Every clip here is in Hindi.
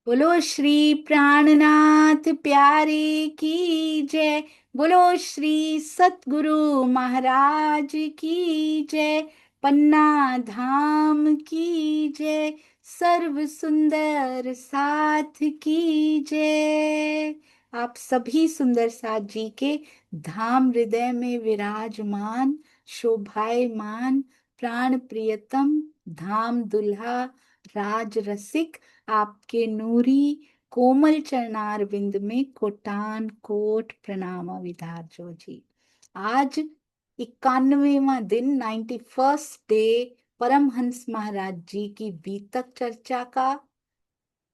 बोलो श्री प्राणनाथ प्यारे की जय। बोलो श्री सतगुरु महाराज की जय। पन्ना धाम की जय। सर्व सुंदर साथ की जय। आप सभी सुंदर साथ जी के धाम हृदय में विराजमान, शोभायमान, प्राण प्रियतम धाम दुल्हा राज रसिक, आपके नूरी कोमल चरणार बिंद में कोटान कोट प्रणाम विधार्जो जी। आज 91वां दिन, 91st डे परमहंस महाराज जी की बीतक चर्चा का।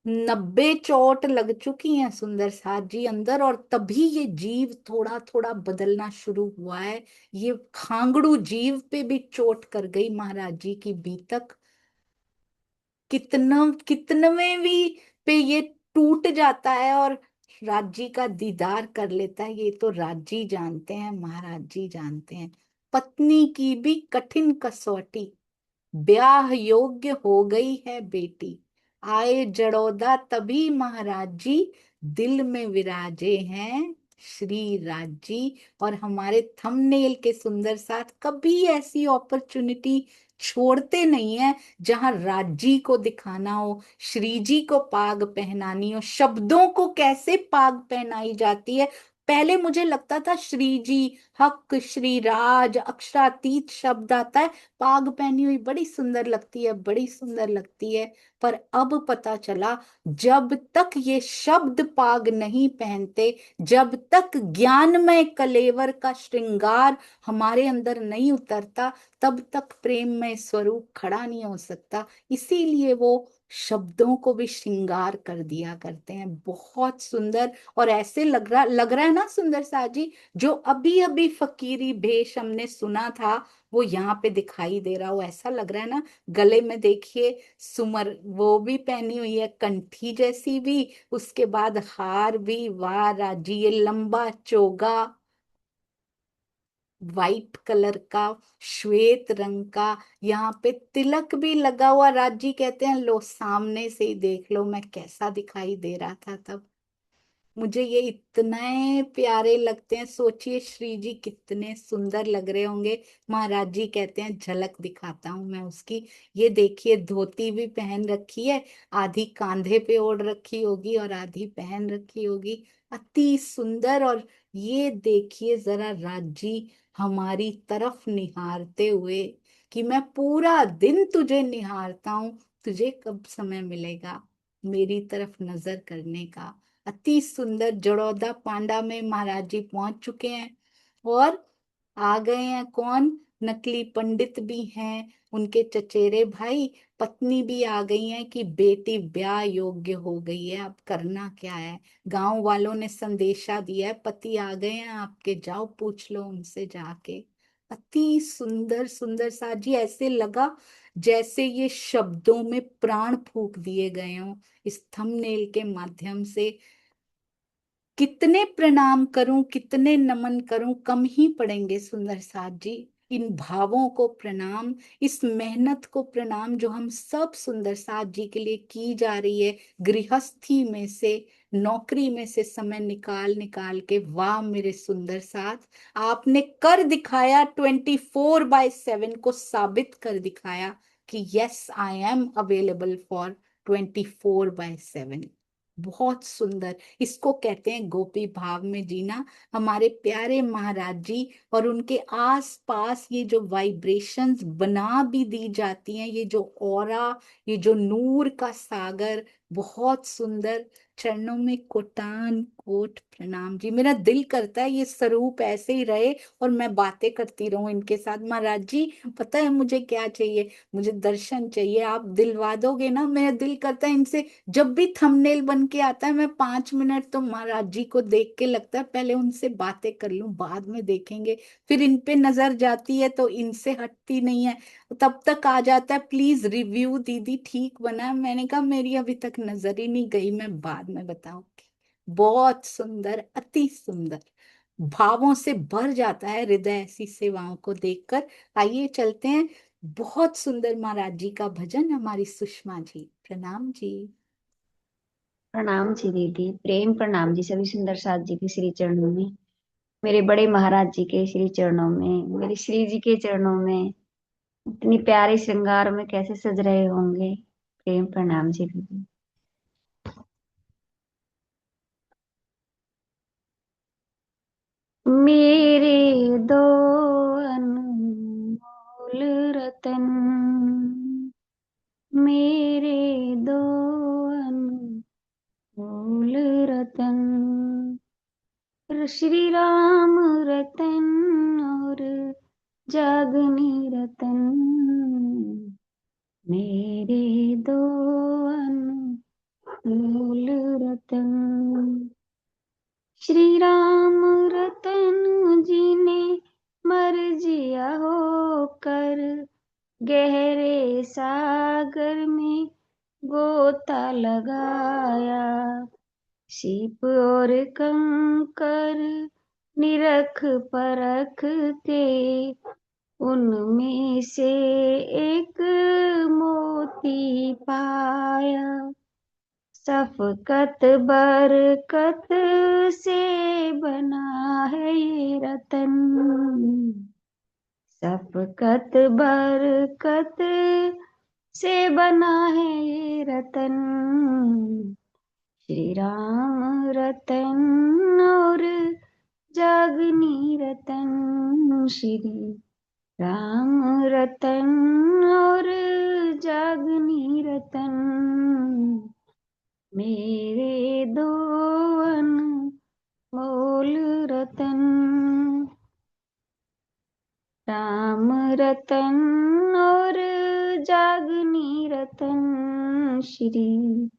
90 चोट लग चुकी हैं सुंदर साथ जी अंदर, और तभी ये जीव थोड़ा थोड़ा बदलना शुरू हुआ है। ये खांगड़ू जीव पे भी चोट कर गई महाराज जी की बीतक। कितना कितनवें भी पे ये टूट जाता है और राजी का दीदार कर लेता है, ये तो राजी जानते हैं, महाराज जी जानते हैं। पत्नी की भी कठिन कसौटी, ब्याह योग्य हो गई है बेटी। आए जड़ौदा तभी महाराज जी, दिल में विराजे हैं श्री राज जी। और हमारे थंबनेल के सुंदर साथ कभी ऐसी अपॉर्चुनिटी छोड़ते नहीं है जहां राजी को दिखाना हो, श्री जी को पाग पहनानी हो। शब्दों को कैसे पाग पहनाई जाती है। पहले मुझे लगता था श्री जी, हक, श्री राज, अक्षरातीत शब्द आता है, पाग पहनी हुई बड़ी सुंदर लगती है, बड़ी सुंदर लगती है। पर अब पता चला, जब तक ये शब्द पाग नहीं पहनते, जब तक ज्ञानमय कलेवर का श्रृंगार हमारे अंदर नहीं उतरता, तब तक प्रेममय स्वरूप खड़ा नहीं हो सकता। इसीलिए वो शब्दों को भी श्रृंगार कर दिया करते हैं, बहुत सुंदर। और ऐसे लग रहा है ना सुंदर सा जी, जो अभी अभी फकीरी भेष हमने सुना था, वो यहाँ पे दिखाई दे रहा हो, ऐसा लग रहा है ना। गले में देखिए सुमर वो भी पहनी हुई है, कंठी जैसी भी, उसके बाद हार भी। वाह राजी, ये लंबा चोगा वाइट कलर का, श्वेत रंग का, यहाँ पे तिलक भी लगा हुआ। राजी कहते हैं लो सामने से ही देख लो मैं कैसा दिखाई दे रहा था तब। मुझे ये इतने प्यारे लगते हैं, सोचिए श्री जी कितने सुंदर लग रहे होंगे। महाराज जी कहते हैं झलक दिखाता हूं मैं उसकी। ये देखिए धोती भी पहन रखी है, आधी कांधे पे ओढ़ रखी होगी और आधी पहन रखी होगी, अति सुंदर। और ये देखिए जरा राजी हमारी तरफ निहारते हुए, कि मैं पूरा दिन तुझे निहारता हूं, तुझे कब समय मिलेगा मेरी तरफ नजर करने का। अति सुंदर। जड़ौदा पांडा में महाराज जी पहुंच चुके हैं, और आ गए हैं कौन, नकली पंडित भी हैं, उनके चचेरे भाई। पत्नी भी आ गई है कि बेटी ब्याह योग्य हो गई है, अब करना क्या है। गांव वालों ने संदेशा दिया है पति आ गए हैं आपके, जाओ पूछ लो उनसे जाके। अति सुंदर सुंदर सा जी, ऐसे लगा जैसे ये शब्दों में प्राण फूंक दिए गए हों इस थंबनेल के माध्यम से। कितने प्रणाम करूं, कितने नमन करूं, कम ही पड़ेंगे सुंदर साथ जी। इन भावों को प्रणाम, इस मेहनत को प्रणाम जो हम सब सुंदर साथ जी के लिए की जा रही है, गृहस्थी में से, नौकरी में से समय निकाल निकाल के। वाह मेरे सुंदर साथ, आपने कर दिखाया, 24/7 को साबित कर दिखाया कि yes I am available for 24/7। बहुत सुंदर। इसको कहते हैं गोपी भाव में जीना। हमारे प्यारे महाराज जी और उनके आस पास ये जो वाइब्रेशंस बना भी दी जाती हैं, ये जो ऑरा, ये जो नूर का सागर, बहुत सुंदर। चरणों में कोटान कोट प्रणाम जी। मेरा दिल करता है ये स्वरूप ऐसे ही रहे और मैं बातें करती रहूं इनके साथ। महाराज जी पता है मुझे क्या चाहिए, मुझे दर्शन चाहिए, आप दिलवा दोगे ना। मेरा दिल करता है इनसे जब भी थंबनेल बन के आता है, मैं 5 मिनट तो महाराज जी को देख के लगता है पहले उनसे बातें कर लूं, बाद में देखेंगे। फिर इन पे नजर जाती है तो इनसे हटती नहीं है, तब तक आ जाता है प्लीज रिव्यू दीदी ठीक बना है। मैंने कहा मेरी अभी तक नजर ही नहीं गई, मैं बाद में बताऊंगी। बहुत सुंदर, अति सुंदर। भावों से भर जाता है हृदय ऐसी सेवाओं को देखकर। आइए चलते हैं। बहुत सुंदर महाराज जी का भजन, हमारी सुषमा जी। प्रणाम जी। प्रणाम जी दीदी, प्रेम प्रणाम जी सभी सुंदर साथ जी के श्री चरणों में, मेरे बड़े महाराज जी के श्री चरणों में, मेरे श्री जी के चरणों में। इतनी प्यारे श्रृंगार में कैसे सज रहे होंगे। प्रेम प्रणाम जी दीदी। मेरे दो अनमोल रतन, मेरे दो अनमोल रतन, श्री राम रतन और जागनी रतन, मेरे दो अनमोल रतन। श्री राम रतन जी ने मर्जिया होकर गहरे सागर में गोता लगाया। सीप और कंकर निरख परख के उनमें से एक मोती पाया। शफकत बरकत से बना है ये रतन, शफकत बरकत से बना है ये रतन। श्री राम रतन और जागनी रतन, श्री राम रतन और जागनी रतन, मेरे दो अनमोल रतन। राम रतन और जागनी रतन, श्री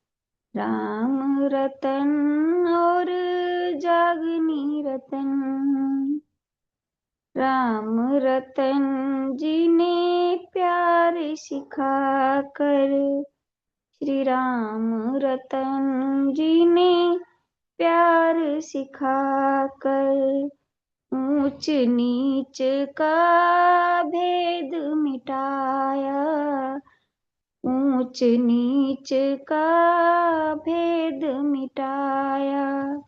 राम रतन और जागनी रतन। राम रतन जी ने प्यार सिखा कर, श्री राम रतन जी ने प्यार सिखा कर ऊंच नीच का भेद मिटाया। ऊंच नीच का भेद मिटाया।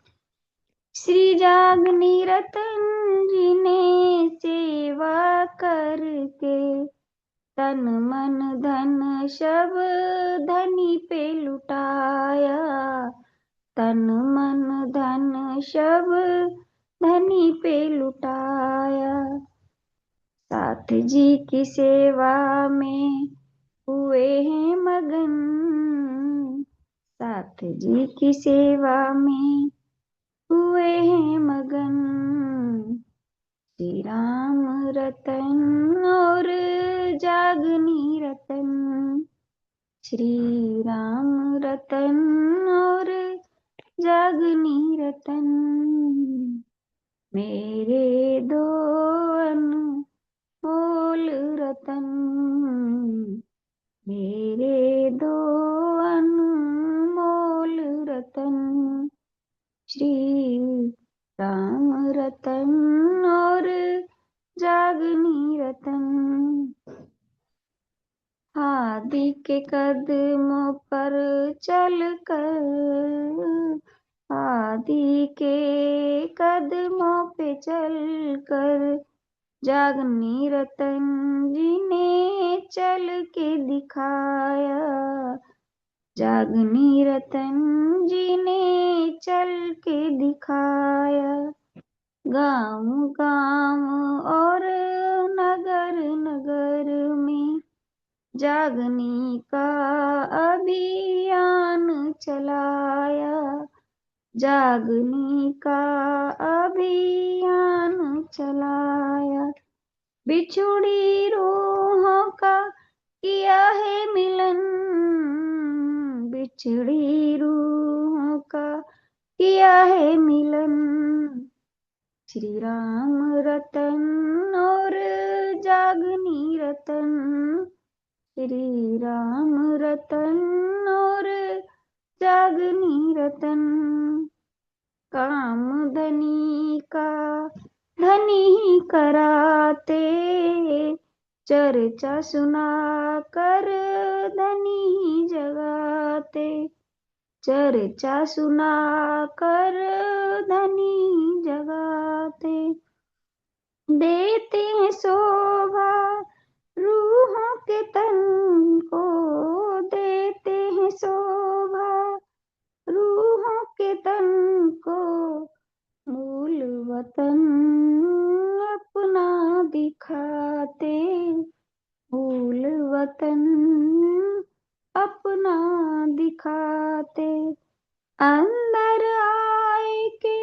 श्री जागनी रतन जी ने सेवा करके तन मन धन सब धनी पे लुटाया। तन मन धन सब धनी पे लुटाया। साथ जी की सेवा में हुए हैं मगन, साथ जी की सेवा में हुए हैं मगन। श्री राम रतन और जागनी रतन, श्री राम रतन और जागनी रतन, मेरे दो अनमोल रतन, मेरे दो अनमोल रतन। श्री राम रतन और जागनी रतन। आदि के कदमों पर चल कर, आदि के कदमों पे चल कर जागनी रतन जी ने चल के दिखाया। जागनी रतन जी ने चल के दिखाया। गांव गांव और नगर नगर में जागनी का अभियान चलाया। जागनी का अभियान चलाया। बिछुड़ी रूहों का किया है मिलन, बिछड़ी रूहों का किया है मिलन। श्री राम रतन और जागनी रतन, श्री राम रतन और जागनी रतन। काम धनी का धनी ही कराते, चर्चा सुना कर धनी ही जगाते। चर्चा सुना कर धनी जगाते, देते हैं शोभा रूहों के तन को, देते हैं शोभा रूहों के तन को, मूल वतन अपना दिखाते, मूल वतन अपना दिखाते, अंदर आए के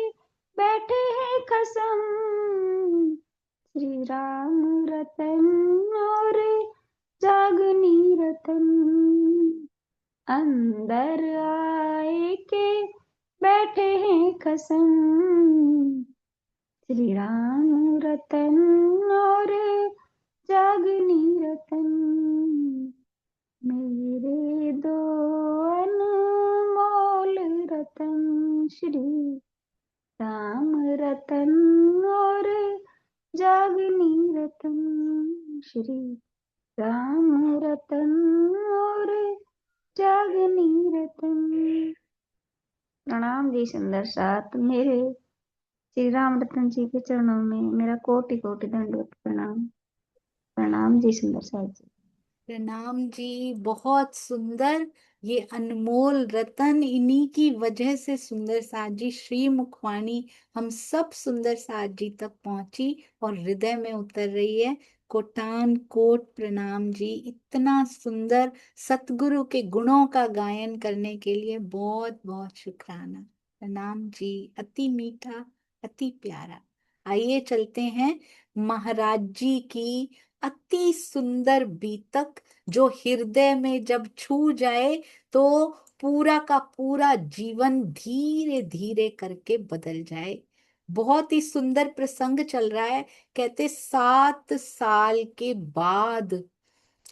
बैठे हैं कसम, श्री राम रतन और जागनी रतन, अंदर आए के बैठे हैं कसम, श्री राम रतन और जागनी रतन, मेरे दो अनमोल रतन, श्री राम रतन और जागनी रतन, श्री राम रतन और जागनी रतन। प्रणाम जी सुंदर साथ। मेरे श्री राम रतन जी के चरणों में मेरा कोटि कोटि दंडवत प्रणाम। प्रणाम जी सुंदर साथ जी। प्रणाम जी, बहुत सुंदर। ये अनमोल रतन, इन्हीं की वजह से सुंदर साथ जी श्री मुखवाणी हम सब सुंदर साथ जी तक पहुंची और हृदय में उतर रही है। कोटान कोट प्रणाम जी, इतना सुंदर सतगुरु के गुणों का गायन करने के लिए बहुत बहुत शुक्राना। प्रणाम जी, अति मीठा, अति प्यारा। आइए चलते हैं महाराज जी की अति सुंदर बीतक, जो हृदय में जब छू जाए तो पूरा का पूरा जीवन धीरे धीरे करके बदल जाए। बहुत ही सुंदर प्रसंग चल रहा है। कहते 7 साल के बाद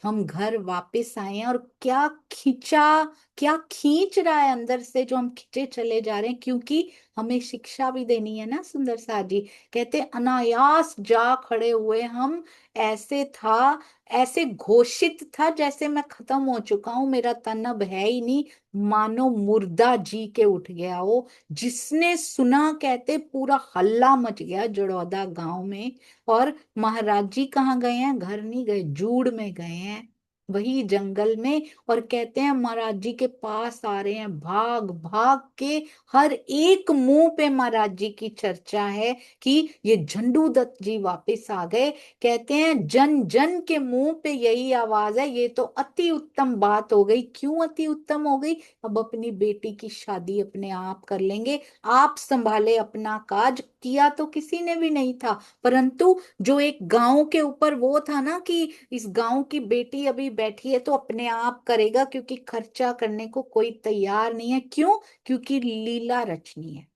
हम घर वापस आए हैं, और क्या खींचा, क्या खींच रहा है अंदर से जो हम खींचे चले जा रहे हैं, क्योंकि हमें शिक्षा भी देनी है ना। सुंदर साथ जी कहते अनायास जा खड़े हुए हम। ऐसे था, ऐसे घोषित था जैसे मैं खत्म हो चुका हूं, मेरा तन अब है ही नहीं, मानो मुर्दा जी के उठ गया हो। जिसने सुना कहते पूरा हल्ला मच गया जड़ौदा गांव में। और महाराज जी कहाँ गए हैं? घर नहीं गए, जूड़ में गए हैं, वही जंगल में। और कहते हैं महाराज जी के पास आ रहे हैं भाग भाग के। हर एक मुंह पे महाराज जी की चर्चा है कि ये झंडू दत्त जी वापस आ गए। कहते हैं जन जन के मुंह पे यही आवाज है, ये तो अति उत्तम बात हो गई। क्यों अति उत्तम हो गई? अब अपनी बेटी की शादी अपने आप कर लेंगे, आप संभाले अपना काज। किया तो किसी ने भी नहीं था, परंतु जो एक गांव के ऊपर वो था ना कि इस गांव की बेटी अभी बैठी है तो अपने आप करेगा, क्योंकि खर्चा करने को कोई तैयार नहीं है। क्यों? क्योंकि लीला रचनी है।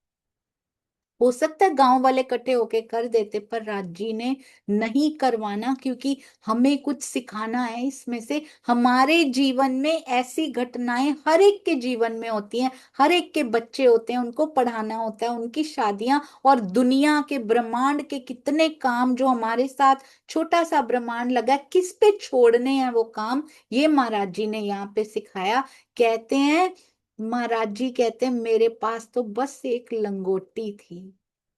हो सकता है गांव वाले इकट्ठे होके कर देते, पर राज जी ने नहीं करवाना, क्योंकि हमें कुछ सिखाना है इसमें से। हमारे जीवन में ऐसी घटनाएं हर एक के जीवन में होती हैं, हर एक के बच्चे होते हैं, उनको पढ़ाना होता है, उनकी शादियां, और दुनिया के ब्रह्मांड के कितने काम जो हमारे साथ छोटा सा ब्रह्मांड लगा है, किस पे छोड़ने हैं वो काम, ये महाराज जी ने यहाँ पे सिखाया। कहते हैं महाराज जी कहते हैं मेरे पास तो बस एक लंगोटी थी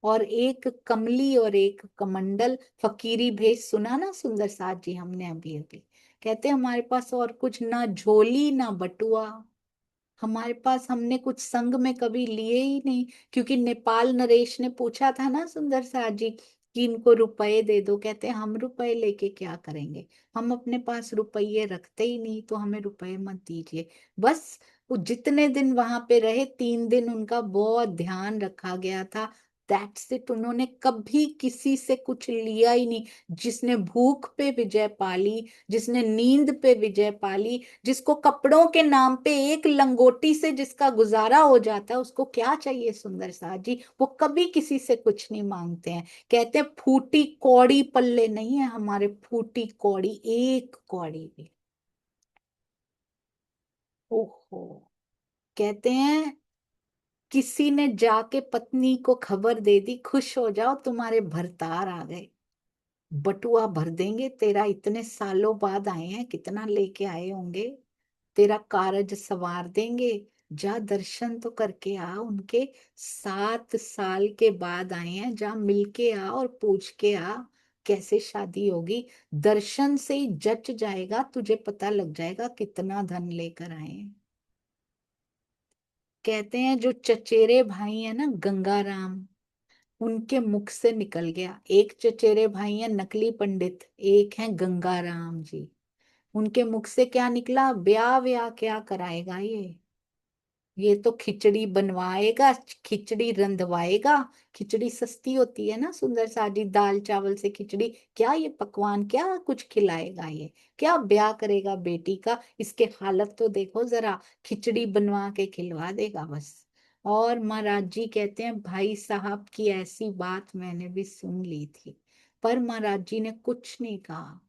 और एक कमली और एक कमंडल। फकीरी भेष सुना ना सुंदर साथ जी हमने अभी अभी। कहते हैं हमारे पास और कुछ ना झोली ना बटुआ, हमारे पास हमने कुछ संग में कभी लिए ही नहीं। क्योंकि नेपाल नरेश ने पूछा था ना सुंदर साथ जी कि इनको रुपए दे दो, कहते हैं हम रुपए लेके क्या करेंगे, हम अपने पास रुपये रखते ही नहीं, तो हमें रुपए मत दीजिए। बस वो जितने दिन वहां पे रहे, 3 दिन उनका बहुत ध्यान रखा गया था। दैट्स इट, उन्होंने कभी किसी से कुछ लिया ही नहीं। जिसने भूख पे विजय पाली, जिसने नींद पे विजय पाली, जिसको कपड़ों के नाम पे एक लंगोटी से जिसका गुजारा हो जाता है, उसको क्या चाहिए सुंदर साथ जी? वो कभी किसी से कुछ नहीं मांगते हैं। कहते हैं फूटी कौड़ी पल्ले नहीं है हमारे, फूटी कौड़ी एक कौड़ी भी। ओहो। कहते हैं किसी ने जाके पत्नी को खबर दे दी, खुश हो जाओ तुम्हारे भरतार आ गए, बटुआ भर देंगे तेरा, इतने सालों बाद आए हैं, कितना लेके आए होंगे, तेरा कारज सवार देंगे। जा दर्शन तो करके आ उनके। 7 साल के बाद आए हैं, जा मिल के आ और पूछ के आ कैसे शादी होगी। दर्शन से ही जच जाएगा, तुझे पता लग जाएगा कितना धन लेकर आए हैं। कहते हैं जो चचेरे भाई है ना गंगाराम, उनके मुख से निकल गया। एक चचेरे भाई हैं नकली पंडित, एक है गंगाराम जी। उनके मुख से क्या निकला, ब्याह व्याह क्या कराएगा ये तो खिचड़ी बनवाएगा, खिचड़ी रंधवाएगा। खिचड़ी सस्ती होती है ना सुंदर साजी, दाल चावल से खिचड़ी, क्या ये पकवान क्या कुछ खिलाएगा ये, क्या ब्याह करेगा बेटी का। इसके हालत तो देखो जरा, खिचड़ी बनवा के खिलवा देगा बस। और महाराज जी कहते हैं भाई साहब की ऐसी बात मैंने भी सुन ली थी, पर महाराज जी ने कुछ नहीं कहा।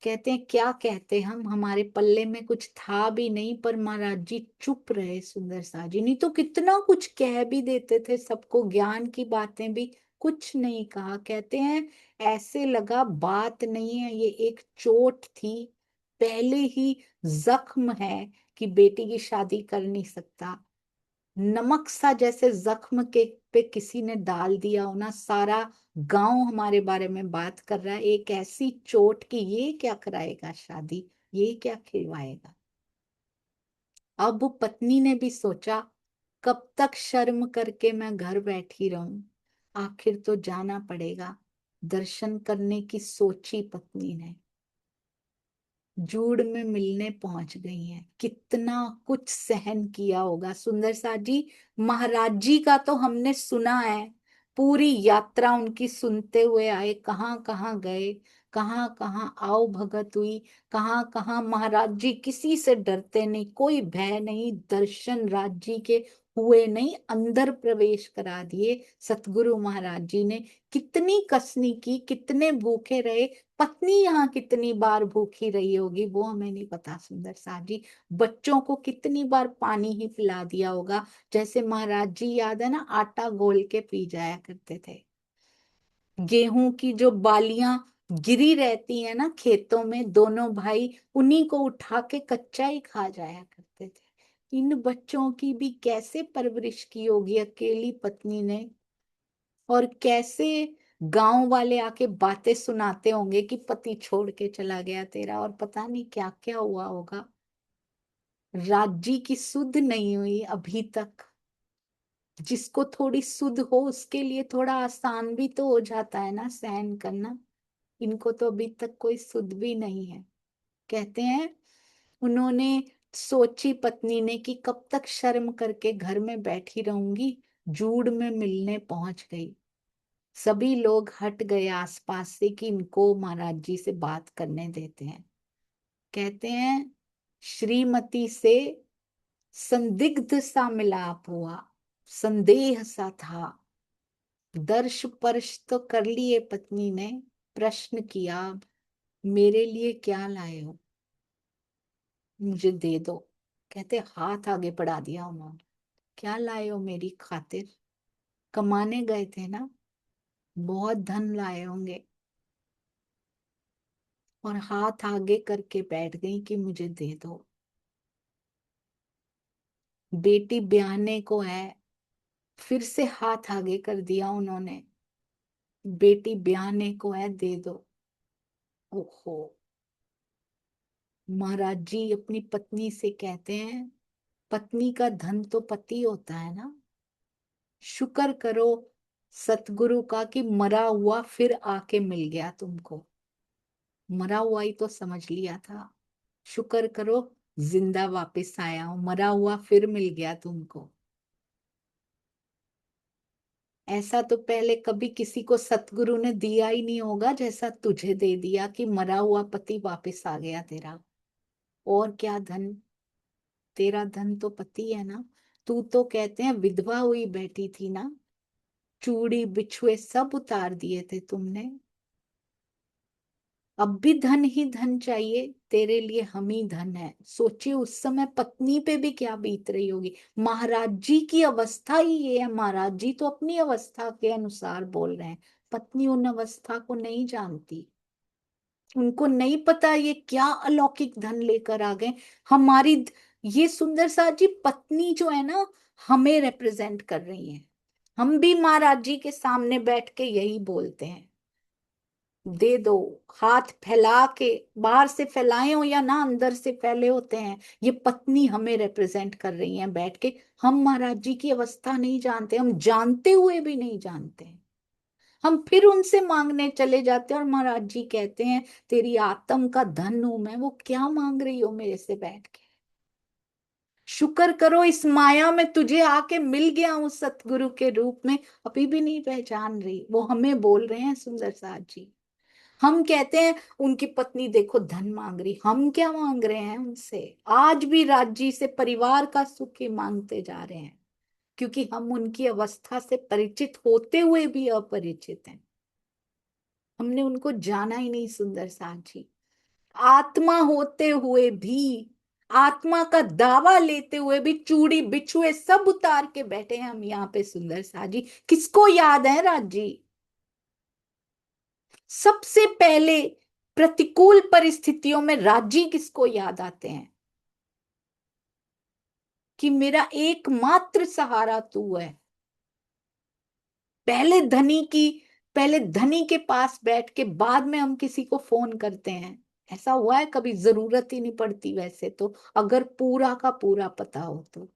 कहते हैं क्या कहते हम, हमारे पल्ले में कुछ था भी नहीं, पर महाराज जी चुप रहे सुंदर सा जी, नहीं तो कितना कुछ कह भी देते थे सबको, ज्ञान की बातें भी। कुछ नहीं कहा। कहते हैं ऐसे लगा बात नहीं है, ये एक चोट थी, पहले ही जख्म है कि बेटी की शादी कर नहीं सकता। नमक सा जैसे जख्म के पे किसी ने डाल दिया हो ना, सारा गांव हमारे बारे में बात कर रहा है, एक ऐसी चोट कि ये क्या कराएगा शादी, ये क्या खिलवाएगा। अब पत्नी ने भी सोचा कब तक शर्म करके मैं घर बैठी रहूं, आखिर तो जाना पड़ेगा। दर्शन करने की सोची पत्नी ने, जूड़ में मिलने पहुंच गई हैं। कितना कुछ सहन किया होगा सुंदर सा जी। महाराज जी का तो हमने सुना है, पूरी यात्रा उनकी सुनते हुए आए, कहाँ कहाँ गए, कहाँ कहाँ आओ भगत हुई, कहाँ कहाँ महाराज जी किसी से डरते नहीं, कोई भय नहीं, दर्शन राज जी के हुए नहीं, अंदर प्रवेश करा दिए सतगुरु महाराज जी ने। कितनी कसनी की, कितने भूखे रहे। पत्नी यहाँ कितनी बार भूखी रही होगी वो हमें नहीं पता सुंदर सा जी। बच्चों को कितनी बार पानी ही पिला दिया होगा, जैसे महाराज जी याद है ना आटा गोल के पी जाया करते थे। गेहूं की जो बालियां गिरी रहती है ना खेतों में, दोनों भाई उन्हीं को उठा के कच्चा ही खा जाया करते थे। इन बच्चों की भी कैसे परवरिश की होगी अकेली पत्नी ने, और कैसे गांव वाले आके बातें सुनाते होंगे कि पति छोड़ के चला गया तेरा, और पता नहीं क्या क्या हुआ होगा। राज्य की सुध नहीं हुई अभी तक। जिसको थोड़ी सुध हो उसके लिए थोड़ा आसान भी तो हो जाता है ना सहन करना। इनको तो अभी तक कोई सुध भी नहीं है। कहते हैं उन्होंने सोची पत्नी ने कि कब तक शर्म करके घर में बैठी रहूंगी, जूड़ में मिलने पहुंच गई। सभी लोग हट गए आसपास से कि इनको महाराज जी से बात करने देते हैं। कहते हैं श्रीमती से संदिग्ध सा मिलाप हुआ, संदेह सा था। दर्श पर्श तो कर लिए पत्नी ने, प्रश्न किया मेरे लिए क्या लाए हो, मुझे दे दो। कहते हाथ आगे बढ़ा दिया उन्होंने, क्या लाए हो मेरी खातिर, कमाने गए थे ना, बहुत धन लाए होंगे। और हाथ आगे करके बैठ गई कि मुझे दे दो। बेटी ब्याहने को है, फिर से हाथ आगे कर दिया उन्होंने, बेटी ब्याहने को है दे दो। ओहो। महाराज जी अपनी पत्नी से कहते हैं पत्नी का धन तो पति होता है ना, शुक्र करो सतगुरु का कि मरा हुआ फिर आके मिल गया तुमको। मरा हुआ ही तो समझ लिया था, शुक्र करो जिंदा वापस आया हूं, मरा हुआ फिर मिल गया तुमको। ऐसा तो पहले कभी किसी को सतगुरु ने दिया ही नहीं होगा जैसा तुझे दे दिया कि मरा हुआ पति वापस आ गया तेरा। और क्या धन, तेरा धन तो पति है ना। तू तो कहते हैं विधवा हुई बैठी थी ना, चूड़ी बिछुए सब उतार दिए थे तुमने। अब भी धन ही धन चाहिए तेरे लिए, हम ही धन है। सोचिए उस समय पत्नी पे भी क्या बीत रही होगी। महाराज जी की अवस्था ही ये है, महाराज जी तो अपनी अवस्था के अनुसार बोल रहे हैं, पत्नी उन अवस्था को नहीं जानती। उनको नहीं पता ये क्या अलौकिक धन लेकर आ गए। हमारी ये सुंदर सा जी पत्नी जो है ना, हमें रिप्रेजेंट कर रही है। हम भी महाराज जी के सामने बैठ के यही बोलते हैं, दे दो। हाथ फैला के, बाहर से फैलाए हो या ना अंदर से फैले होते हैं, ये पत्नी हमें रिप्रेजेंट कर रही है बैठ के। हम महाराज जी की अवस्था नहीं जानते, हम जानते हुए भी नहीं जानते। हम फिर उनसे मांगने चले जाते हैं, और महाराज जी कहते हैं तेरी आत्म का धन हूं मैं, वो क्या मांग रही हो मेरे से बैठ के। शुक्र करो इस माया में तुझे आके मिल गया हूं सतगुरु के रूप में, अभी भी नहीं पहचान रही। वो हमें बोल रहे हैं सुंदर साथ जी। हम कहते हैं उनकी पत्नी देखो धन मांग रही, हम क्या मांग रहे हैं उनसे? आज भी राज्य से परिवार का सुख ही मांगते जा रहे हैं, क्योंकि हम उनकी अवस्था से परिचित होते हुए भी अपरिचित हैं। हमने उनको जाना ही नहीं सुंदर साथ जी। आत्मा होते हुए भी, आत्मा का दावा लेते हुए भी, चूड़ी बिछुए सब उतार के बैठे हैं हम यहाँ पे सुंदर साथ जी। किसको याद है राज जी? सबसे पहले प्रतिकूल परिस्थितियों में राजी किसको याद आते हैं? कि मेरा एकमात्र सहारा तू है। पहले धनी की, पहले धनी के पास बैठ के बाद में हम किसी को फोन करते हैं। ऐसा हुआ है कभी? जरूरत ही नहीं पड़ती वैसे तो, अगर पूरा का पूरा पता हो तो।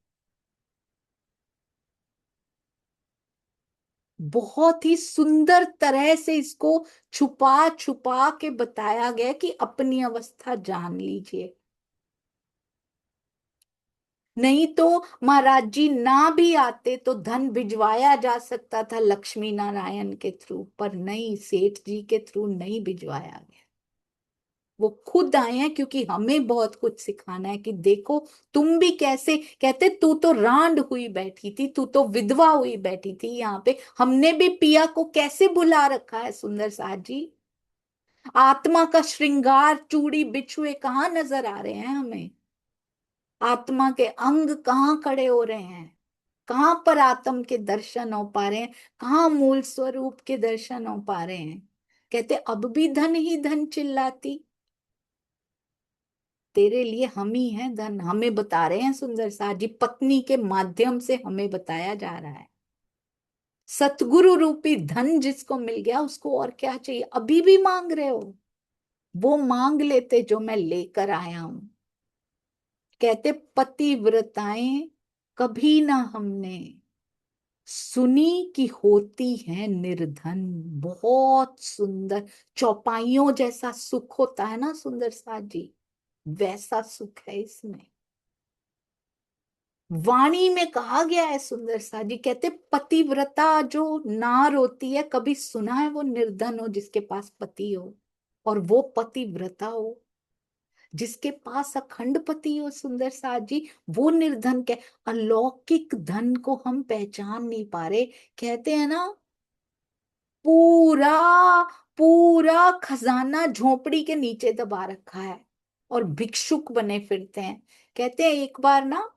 बहुत ही सुंदर तरह से इसको छुपा छुपा के बताया गया कि अपनी अवस्था जान लीजिए। नहीं तो महाराज जी ना भी आते तो धन भिजवाया जा सकता था लक्ष्मी नारायण के थ्रू, पर नहीं, सेठ जी के थ्रू नहीं भिजवाया गया। वो खुद आए हैं, क्योंकि हमें बहुत कुछ सिखाना है कि देखो तुम भी कैसे। कहते तू तो रांड हुई बैठी थी, तू तो विधवा हुई बैठी थी यहाँ पे, हमने भी पिया को कैसे बुला रखा है सुंदर साथ जी। आत्मा का श्रृंगार, चूड़ी बिछुए कहाँ नजर आ रहे हैं हमें? आत्मा के अंग कहाँ खड़े हो रहे हैं? कहाँ पर आत्म के दर्शन हो पा रहे हैं? कहाँ मूल स्वरूप के दर्शन हो पा रहे हैं? कहते अब भी धन ही धन चिल्लाती, तेरे लिए हम ही हैं धन। हमें बता रहे हैं सुंदर साथ जी, पत्नी के माध्यम से हमें बताया जा रहा है। सतगुरु रूपी धन जिसको मिल गया उसको और क्या चाहिए? अभी भी मांग रहे हो? वो मांग लेते जो मैं लेकर आया हूं। कहते पतिव्रताएं कभी ना हमने सुनी कि होती है निर्धन। बहुत सुंदर। चौपाइयों जैसा सुख होता है ना सुंदर साथ जी, वैसा सुख है इसमें। वाणी में कहा गया है सुंदर सा जी, कहते पतिव्रता जो नार होती है, कभी सुना है वो निर्धन हो जिसके पास पति हो? और वो पतिव्रता हो जिसके पास अखंड पति हो सुंदर सा जी, वो निर्धन के। अलौकिक धन को हम पहचान नहीं पा रहे। कहते हैं ना, पूरा पूरा खजाना झोपड़ी के नीचे दबा रखा है और भिक्षुक बने फिरते हैं। कहते हैं एक बार ना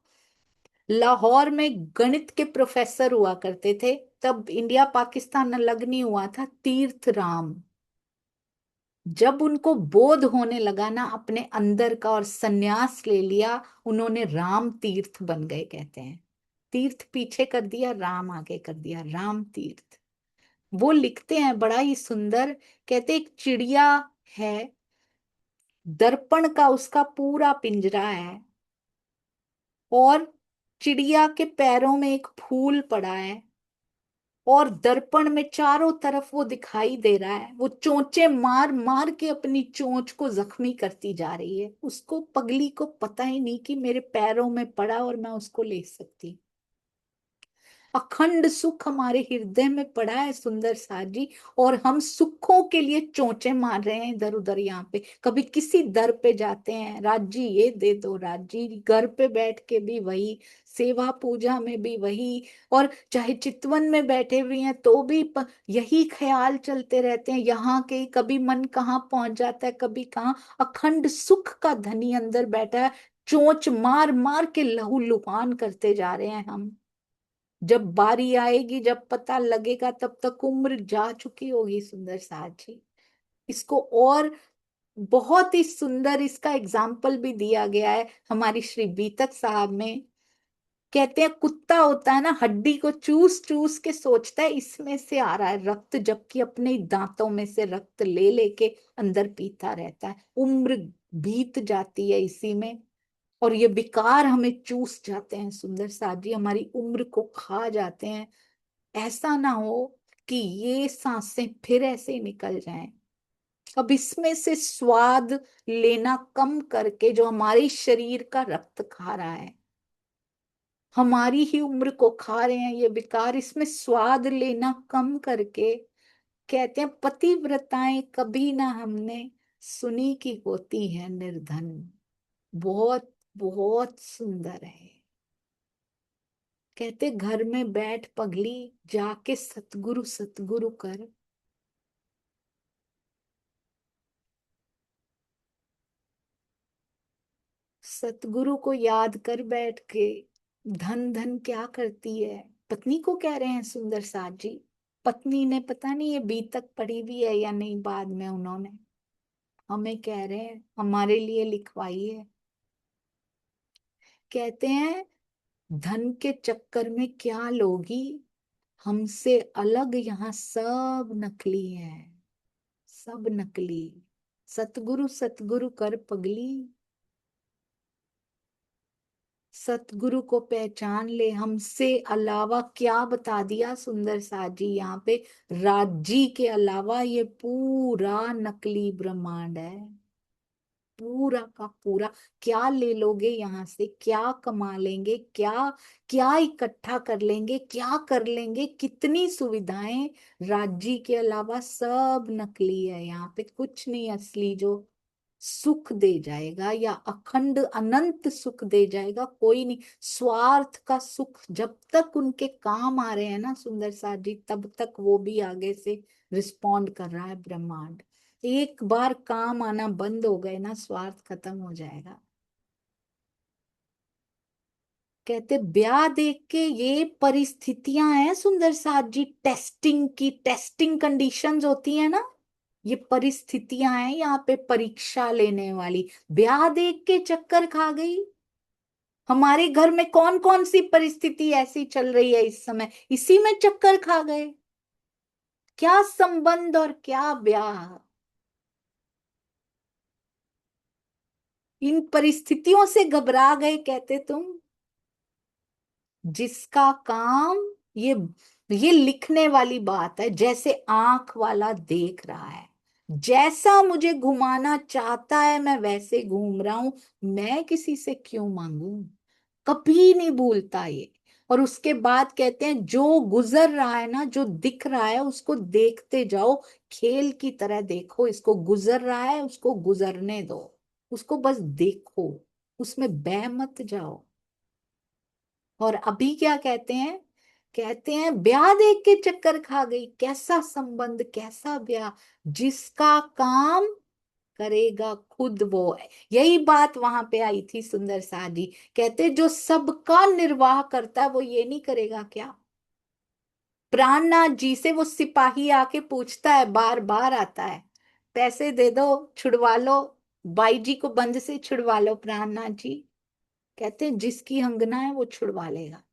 लाहौर में गणित के प्रोफेसर हुआ करते थे, तब इंडिया पाकिस्तान अलग नहीं हुआ था। तीर्थ राम, जब उनको बोध होने लगा ना अपने अंदर का और सन्यास ले लिया, उन्होंने राम तीर्थ बन गए। कहते हैं तीर्थ पीछे कर दिया, राम आगे कर दिया, राम तीर्थ। वो लिखते हैं बड़ा ही सुंदर। कहते एक चिड़िया है, दर्पण का उसका पूरा पिंजरा है, और चिड़िया के पैरों में एक फूल पड़ा है, और दर्पण में चारों तरफ वो दिखाई दे रहा है। वो चोंचे मार मार के अपनी चोंच को जख्मी करती जा रही है। उसको पगली को पता ही नहीं कि मेरे पैरों में पड़ा और मैं उसको ले सकती। अखंड सुख हमारे हृदय में पड़ा है सुंदर साथ जी, और हम सुखों के लिए चोंचे मार रहे हैं इधर उधर। यहाँ पे कभी किसी दर पे जाते हैं, राजी ये दे दो, राजी, घर पे बैठ के भी वही, सेवा पूजा में भी वही, और चाहे चितवन में बैठे हुए हैं तो भी यही ख्याल चलते रहते हैं। यहाँ के कभी मन कहाँ पहुंच जाता है, कभी कहाँ। अखंड सुख का धनी अंदर बैठा है, चोंच मार मार के लहू लुहान करते जा रहे हैं हम। जब बारी आएगी, जब पता लगेगा, तब तक उम्र जा चुकी होगी सुंदर साथ जी। इसको और बहुत ही सुंदर इसका एग्जाम्पल भी दिया गया है हमारी श्री बीतक साहब में। कहते हैं कुत्ता होता है ना, हड्डी को चूस चूस के सोचता है इसमें से आ रहा है रक्त, जबकि अपने दांतों में से रक्त ले लेके अंदर पीता रहता है। उम्र बीत जाती है इसी में, और ये विकार हमें चूस जाते हैं सुंदर साथ जी, हमारी उम्र को खा जाते हैं। ऐसा ना हो कि ये सांसें फिर ऐसे ही निकल जाएं। अब इसमें से स्वाद लेना कम करके जो हमारे शरीर का रक्त खा रहा है, हमारी ही उम्र को खा रहे हैं ये विकार, इसमें स्वाद लेना कम करके कहते हैं पतिव्रताएं कभी ना हमने सुनी की होती है निर्धन। बहुत बहुत सुंदर है। कहते घर में बैठ पगली, जाके सतगुरु सतगुरु कर। सतगुरु को याद कर बैठ के। धन धन क्या करती है, पत्नी को कह रहे हैं सुंदर साथ जी। पत्नी ने पता नहीं ये बीतक पढ़ी भी है या नहीं, बाद में उन्होंने हमें कह रहे हैं हमारे लिए लिखवाई है। कहते हैं धन के चक्कर में क्या लोगी, हमसे अलग यहाँ सब नकली है, सब नकली। सतगुरु सतगुरु कर पगली, सतगुरु को पहचान ले। हमसे अलावा क्या बता दिया सुंदर साथ जी यहाँ पे, राजी के अलावा ये पूरा नकली ब्रह्मांड है, पूरा का पूरा। क्या ले लोगे यहाँ से, क्या कमा लेंगे, क्या क्या इकट्ठा कर लेंगे, क्या कर लेंगे, कितनी सुविधाएं, राज्य के अलावा सब नकली है। यहाँ पे कुछ नहीं असली जो सुख दे जाएगा या अखंड अनंत सुख दे जाएगा, कोई नहीं। स्वार्थ का सुख जब तक उनके काम आ रहे हैं ना सुंदर साथ जी, तब तक वो भी आगे से रिस्पॉन्ड कर रहा है ब्रह्मांड। एक बार काम आना बंद हो गए ना, स्वार्थ खत्म हो जाएगा। कहते ब्याह देख के ये परिस्थितियां हैं सुंदर साथ जी, टेस्टिंग की, टेस्टिंग कंडीशंस होती है ना, ये परिस्थितियां हैं यहाँ पे परीक्षा लेने वाली। ब्याह देख के चक्कर खा गई। हमारे घर में कौन कौन सी परिस्थिति ऐसी चल रही है इस समय, इसी में चक्कर खा गए। क्या संबंध और क्या ब्याह, इन परिस्थितियों से घबरा गए कहते तुम। जिसका काम, ये लिखने वाली बात है, जैसे आंख वाला देख रहा है, जैसा मुझे घुमाना चाहता है मैं वैसे घूम रहा हूं, मैं किसी से क्यों मांगू। कभी नहीं भूलता ये। और उसके बाद कहते हैं जो गुजर रहा है ना, जो दिख रहा है उसको देखते जाओ, खेल की तरह देखो इसको, गुजर रहा है उसको गुजरने दो, उसको बस देखो, उसमें बह मत जाओ। और अभी क्या कहते हैं, कहते हैं ब्याह देख के चक्कर खा गई, कैसा संबंध कैसा ब्याह, जिसका काम करेगा खुद वो है। यही बात वहां पे आई थी सुंदर सा जी। कहते जो सबका निर्वाह करता है वो ये नहीं करेगा क्या। प्राणनाथ जी से वो सिपाही आके पूछता है, बार बार आता है, पैसे दे दो छुड़वा लो, बाई जी को बंद से छुड़वा लो प्राणनाथ जी। कहते हैं जिसकी हंगना है वो छुड़वा लेगा,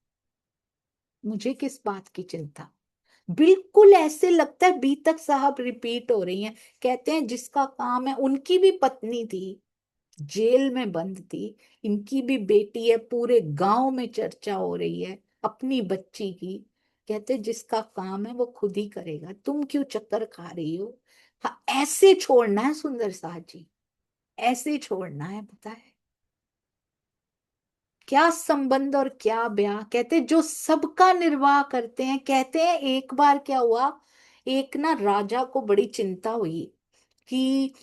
मुझे किस बात की चिंता। बिल्कुल ऐसे लगता है बीतक साहब रिपीट हो रही हैं। कहते हैं जिसका काम है, उनकी भी पत्नी थी, जेल में बंद थी, इनकी भी बेटी है, पूरे गांव में चर्चा हो रही है अपनी बच्ची की। कहते हैं जिसका काम है वो खुद ही करेगा, तुम क्यों चक्कर खा रही हो। हाँ, ऐसे छोड़ना है सुंदर साह जी, ऐसे छोड़ना है, पता है क्या संबंध और क्या ब्याह। कहते जो सबका निर्वाह करते हैं। कहते हैं एक बार क्या हुआ, एक ना राजा को बड़ी चिंता हुई कि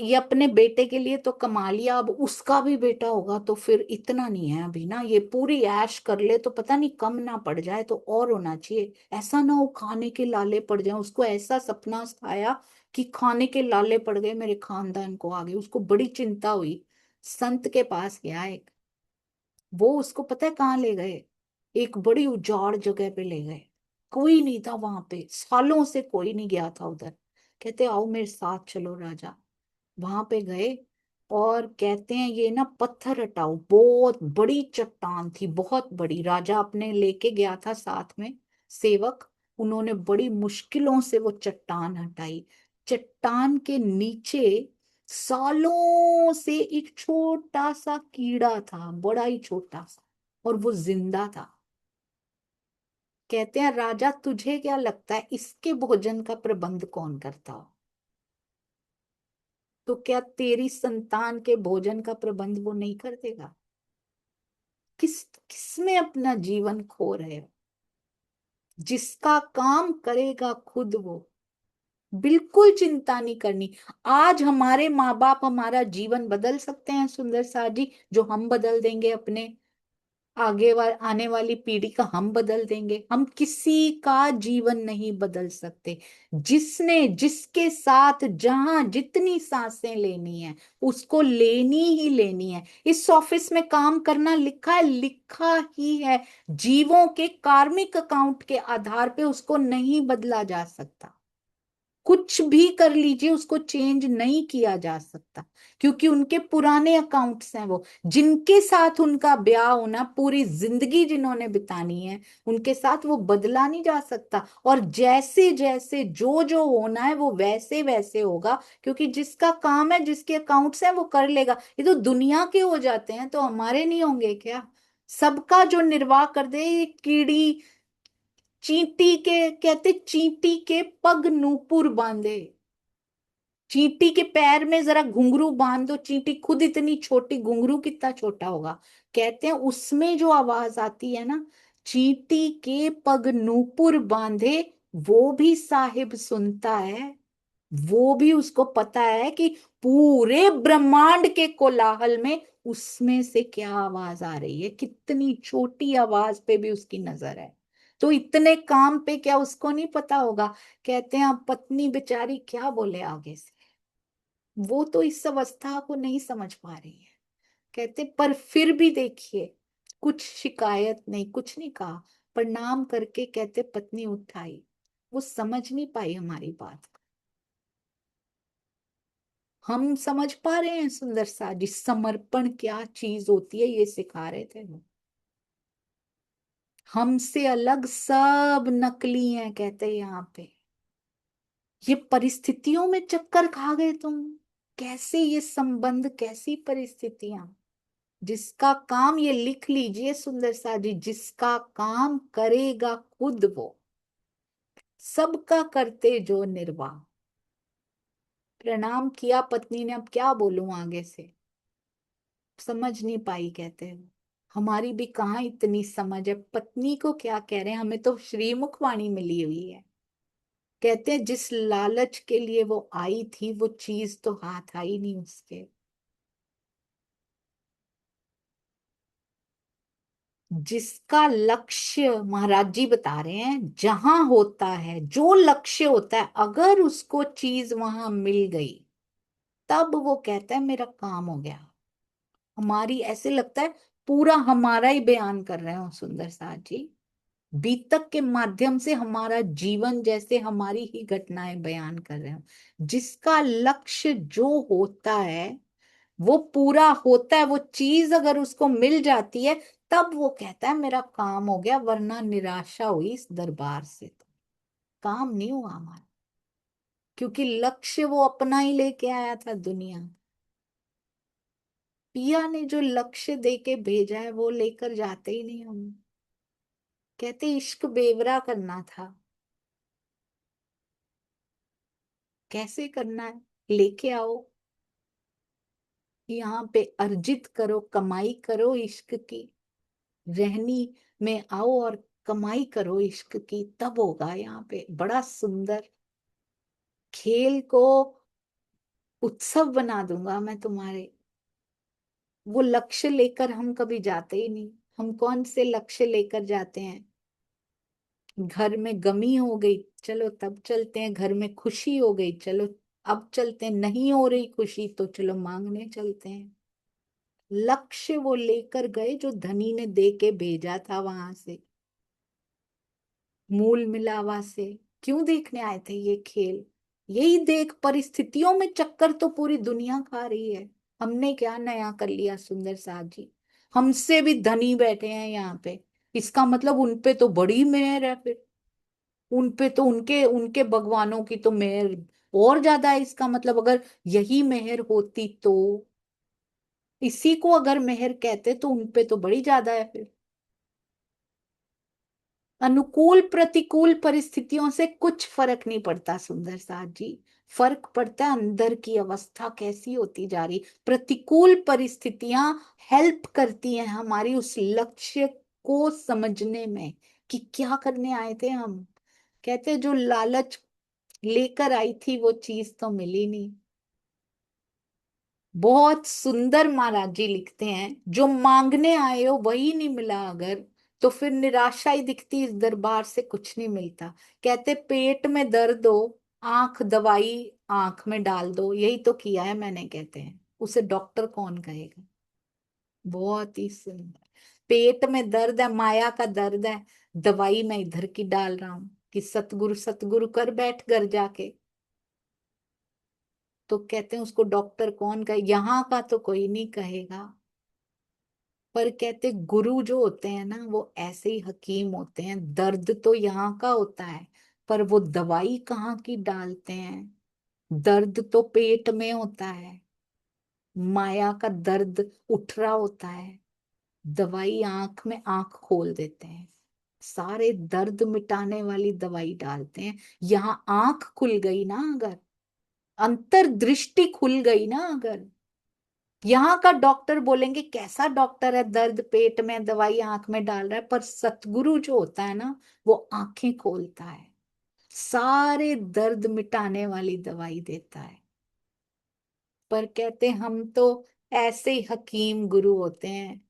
ये अपने बेटे के लिए तो कमा लिया, अब उसका भी बेटा होगा तो फिर इतना नहीं है अभी ना, ये पूरी ऐश कर ले तो पता नहीं कम ना पड़ जाए, तो और होना चाहिए, ऐसा ना हो खाने के लाले पड़ जाए। उसको ऐसा सपना आया कि खाने के लाले पड़ गए मेरे खानदान को आगे, उसको बड़ी चिंता हुई। संत के पास गया एक, वो उसको पता है कहाँ ले गए, एक बड़ी उजाड़ जगह पे ले गए। कोई नहीं था वहां पे, सालों से कोई नहीं गया था उधर। कहते आओ मेरे साथ चलो राजा। वहां पे गए और कहते हैं ये ना पत्थर हटाओ। बहुत बड़ी चट्टान थी, बहुत बड़ी। राजा अपने लेके गया था साथ में सेवक। उन्होंने बड़ी मुश्किलों से वो चट्टान हटाई। चट्टान के नीचे सालों से एक छोटा सा कीड़ा था, बड़ा ही छोटा सा, और वो जिंदा था। कहते हैं राजा तुझे क्या लगता है इसके भोजन का प्रबंध कौन करता हो? तो क्या तेरी संतान के भोजन का प्रबंध वो नहीं कर देगा? किस किस में अपना जीवन खो रहे हो? जिसका काम करेगा खुद वो, बिल्कुल चिंता नहीं करनी। आज हमारे माँ बाप हमारा जीवन बदल सकते हैं सुंदर सा जी, जो हम बदल देंगे अपने आने वाली पीढ़ी का हम बदल देंगे। हम किसी का जीवन नहीं बदल सकते। जिसने जिसके साथ जहां जितनी सांसें लेनी है उसको लेनी ही लेनी है। इस ऑफिस में काम करना लिखा है, लिखा ही है। जीवों के कार्मिक अकाउंट के आधार पे उसको नहीं बदला जा सकता। कुछ भी कर लीजिए उसको चेंज नहीं किया जा सकता, क्योंकि उनके पुराने अकाउंट्स हैं वो। जिनके साथ उनका ब्याह होना, पूरी जिंदगी जिन्होंने बितानी है, उनके साथ वो बदला नहीं जा सकता। और जैसे जैसे जो जो होना है वो वैसे वैसे होगा, क्योंकि जिसका काम है, जिसके अकाउंट्स हैं, वो कर लेगा। ये तो दुनिया के हो जाते हैं, तो हमारे नहीं होंगे क्या? सबका जो निर्वाह कर दे। ये कीड़ी चींटी के कहते, चींटी के पग नूपुर बांधे। चींटी के पैर में जरा घुंघरू बांध दो, चींटी खुद इतनी छोटी, घुंघरू कितना छोटा होगा। कहते हैं उसमें जो आवाज आती है ना, चींटी के पग नूपुर बांधे, वो भी साहिब सुनता है। वो भी, उसको पता है कि पूरे ब्रह्मांड के कोलाहल में उसमें से क्या आवाज आ रही है। कितनी छोटी आवाज पे भी उसकी नजर है। तो इतने काम पे क्या उसको नहीं पता होगा? कहते हैं अब पत्नी बेचारी क्या बोले आगे से, वो तो इस अवस्था को नहीं समझ पा रही है। कहते पर फिर भी देखिए, कुछ शिकायत नहीं, कुछ नहीं कहा। प्रणाम करके कहते पत्नी उठाई। वो समझ नहीं पाई हमारी बात को। हम समझ पा रहे हैं सुंदर सा जी, समर्पण क्या चीज होती है, ये सिखा रहे थे वो। हमसे अलग सब नकली हैं, कहते हैं यहाँ पे। ये परिस्थितियों में चक्कर खा गए तुम। कैसे ये संबंध, कैसी परिस्थितियां। जिसका काम, ये लिख लीजिए सुंदर सा जी, जिसका काम करेगा खुद वो, सबका करते जो निर्वाह। प्रणाम किया पत्नी ने, अब क्या बोलूं आगे से, समझ नहीं पाई। कहते हैं हमारी भी कहाँ इतनी समझ है, पत्नी को क्या कह रहे हैं, हमें तो श्रीमुख वाणी मिली हुई है। कहते हैं जिस लालच के लिए वो आई थी, वो चीज तो हाथ आई नहीं उसके। जिसका लक्ष्य, महाराज जी बता रहे हैं, जहां होता है जो लक्ष्य होता है, अगर उसको चीज वहां मिल गई, तब वो कहता है मेरा काम हो गया। हमारी ऐसे लगता है पूरा हमारा ही बयान कर रहे हो सुंदर साथ जी। बीतक के माध्यम से हमारा जीवन जैसे हमारी ही घटनाएं बयान कर रहे हो। जिसका लक्ष्य जो होता है वो पूरा होता है। वो चीज अगर उसको मिल जाती है, तब वो कहता है मेरा काम हो गया, वरना निराशा हुई इस दरबार से तो काम नहीं हुआ हमारा। क्योंकि लक्ष्य वो अपना ही लेके आया था दुनिया। पिया ने जो लक्ष्य दे के भेजा है वो लेकर जाते ही नहीं हम। कहते इश्क बेवरा करना था। कैसे करना है? लेके आओ, यहाँ पे अर्जित करो, कमाई करो इश्क की। रहनी में आओ और कमाई करो इश्क की, तब होगा यहाँ पे बड़ा सुंदर। खेल को उत्सव बना दूंगा मैं तुम्हारे। वो लक्ष्य लेकर हम कभी जाते ही नहीं। हम कौन से लक्ष्य लेकर जाते हैं? घर में गमी हो गई, चलो तब चलते हैं। घर में खुशी हो गई, चलो अब चलते हैं। नहीं हो रही खुशी, तो चलो मांगने चलते हैं। लक्ष्य वो लेकर गए जो धनी ने दे के भेजा था वहां से, मूल मिलावा से। क्यों देखने आए थे ये खेल? यही देख, परिस्थितियों में चक्कर तो पूरी दुनिया खा रही है। हमने क्या नया कर लिया सुंदर साथ जी? हमसे भी धनी बैठे हैं यहाँ पे, इसका मतलब उन पे तो बड़ी मेहर है फिर। उन पे तो उनके उनके भगवानों की तो मेहर और ज्यादा है। इसका मतलब अगर यही मेहर होती तो, इसी को अगर मेहर कहते तो उन पे तो बड़ी ज्यादा है फिर। अनुकूल प्रतिकूल परिस्थितियों से कुछ फर्क नहीं पड़ता सुंदर साथ जी। फर्क पड़ता है अंदर की अवस्था कैसी होती जा रही। प्रतिकूल परिस्थितियां हेल्प करती हैं हमारी उस लक्ष्य को समझने में, कि क्या करने आए थे हम। कहते हैं, जो लालच लेकर आई थी वो चीज तो मिली नहीं। बहुत सुंदर महाराज जी लिखते हैं, जो मांगने आए हो वही नहीं मिला अगर, तो फिर निराशा ही दिखती, इस दरबार से कुछ नहीं मिलता। कहते पेट में दर्द हो, आंख दवाई आंख में डाल दो, यही तो किया है मैंने। कहते हैं उसे डॉक्टर कौन कहेगा। बहुत ही सुंदर। पेट में दर्द है, माया का दर्द है, दवाई मैं इधर की डाल रहा हूं कि सतगुरु सतगुरु कर बैठ घर जाके। तो कहते हैं उसको डॉक्टर कौन कहे, यहाँ का तो कोई नहीं कहेगा। पर कहते गुरु जो होते हैं ना, वो ऐसे ही हकीम होते हैं। दर्द तो यहाँ का होता है, पर वो दवाई कहाँ की डालते हैं। दर्द तो पेट में होता है, माया का दर्द उठ रहा होता है, दवाई आंख में आंख खोल देते हैं, सारे दर्द मिटाने वाली दवाई डालते हैं। यहाँ आंख खुल गई ना अगर, अंतर्दृष्टि खुल गई ना अगर, यहाँ का डॉक्टर बोलेंगे कैसा डॉक्टर है, दर्द पेट में दवाई आंख में डाल रहा है, पर सतगुरु जो होता है ना, वो आंखें खोलता है, सारे दर्द मिटाने वाली दवाई देता है। पर कहते हम तो ऐसे ही हकीम गुरु होते हैं।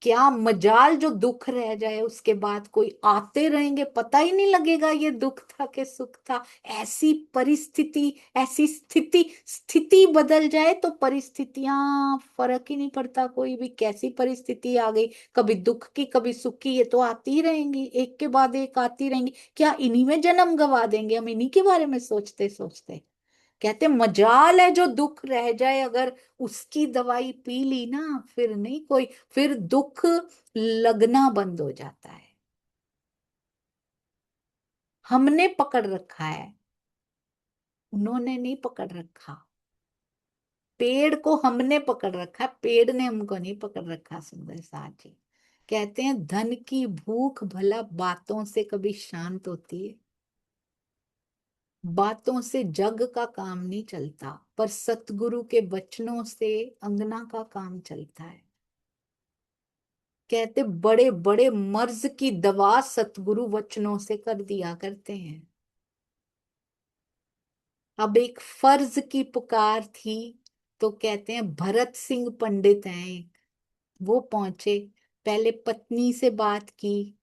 क्या मजाल जो दुख रह जाए उसके बाद कोई आते रहेंगे, पता ही नहीं लगेगा ये दुख था कि सुख था। ऐसी परिस्थिति, ऐसी स्थिति, स्थिति बदल जाए तो परिस्थितियां, फर्क ही नहीं पड़ता कोई भी कैसी परिस्थिति आ गई, कभी दुख की कभी सुख की, ये तो आती ही रहेंगी, एक के बाद एक आती रहेंगी। क्या इन्हीं में जन्म गवा देंगे हम, इन्हीं के बारे में सोचते सोचते। कहते मजाल है जो दुख रह जाए अगर, उसकी दवाई पी ली ना, फिर नहीं कोई, फिर दुख लगना बंद हो जाता है। हमने पकड़ रखा है, उन्होंने नहीं पकड़ रखा। पेड़ को हमने पकड़ रखा है, पेड़ ने हमको नहीं पकड़ रखा। सुंदर साथ जी कहते हैं, धन की भूख भला बातों से कभी शांत होती है, बातों से जग का काम नहीं चलता, पर सतगुरु के वचनों से अंगना का काम चलता है। कहते बड़े बड़े मर्ज की दवा सतगुरु वचनों से कर दिया करते हैं। अब एक फर्ज की पुकार थी, तो कहते हैं भरत सिंह पंडित हैं एक, वो पहुंचे, पहले पत्नी से बात की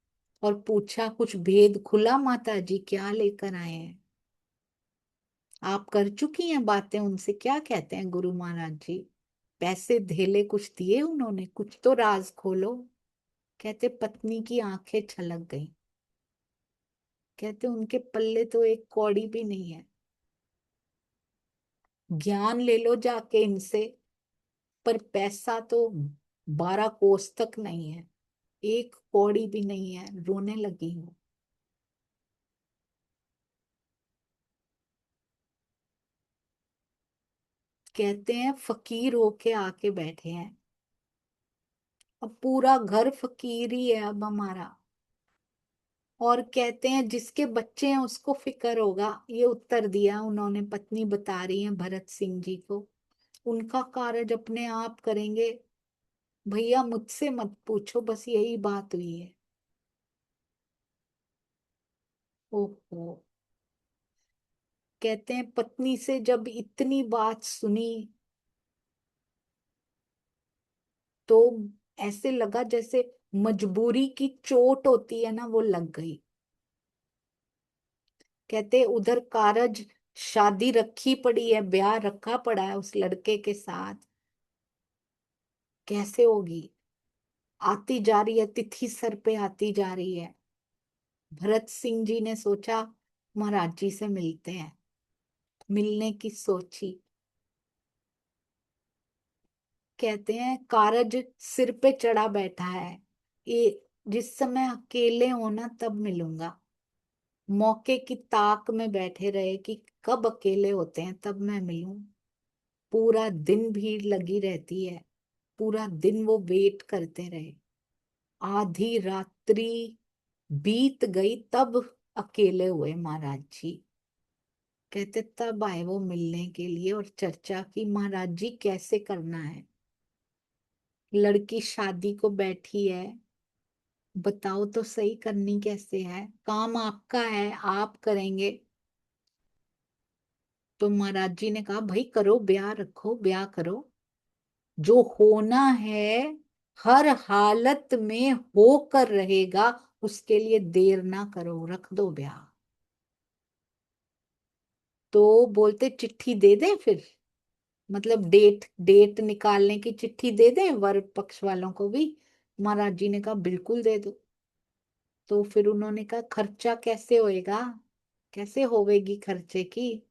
और पूछा कुछ भेद खुला माता जी, क्या लेकर आए हैं। आप कर चुकी हैं बातें उनसे, क्या कहते हैं गुरु महाराज जी। पैसे धेले कुछ दिए उन्होंने, कुछ तो राज खोलो। कहते पत्नी की आंखें छलक गई, कहते उनके पल्ले तो एक कौड़ी भी नहीं है। ज्ञान ले लो जाके इनसे, पर पैसा तो 12 कोस तक नहीं है, एक कौड़ी भी नहीं है, रोने लगी हूँ। कहते हैं फकीर होके आके बैठे हैं, अब पूरा घर फकीर ही है अब हमारा। और कहते हैं जिसके बच्चे हैं उसको फिक्र होगा, ये उत्तर दिया उन्होंने, पत्नी बता रही है भरत सिंह जी को। उनका कार्य अपने आप करेंगे, भैया मुझसे मत पूछो, बस यही बात हुई है। ओहो। कहते हैं पत्नी से जब इतनी बात सुनी, तो ऐसे लगा जैसे मजबूरी की चोट होती है ना, वो लग गई। कहते उधर कारज, शादी रखी पड़ी है, ब्याह रखा पड़ा है उस लड़के के साथ, कैसे होगी। आती जा रही है तिथि, सर पे आती जा रही है। भरत सिंह जी ने सोचा महाराज जी से मिलते हैं, मिलने की सोची। कहते हैं कारज सिर पे चढ़ा बैठा है, ये जिस समय अकेले हो ना तब मिलूंगा। मौके की ताक में बैठे रहे कि कब अकेले होते हैं तब मैं मिलूं। पूरा दिन भीड़ लगी रहती है, पूरा दिन वो वेट करते रहे। आधी रात्रि बीत गई तब अकेले हुए महाराज जी। कहते तब आए वो मिलने के लिए और चर्चा की, महाराज जी कैसे करना है। लड़की शादी को बैठी है, बताओ तो सही करनी कैसे है, काम आपका है आप करेंगे। तो महाराज जी ने कहा भाई करो ब्याह, रखो ब्याह करो, जो होना है हर हालत में होकर रहेगा, उसके लिए देर ना करो, रख दो ब्याह। तो बोलते चिट्ठी दे दे फिर, मतलब डेट डेट निकालने की चिट्ठी दे दे वर पक्ष वालों को भी। महाराज जी ने कहा बिल्कुल दे दो। तो फिर उन्होंने कहा खर्चा कैसे होएगा, कैसे होवेगी खर्चे की।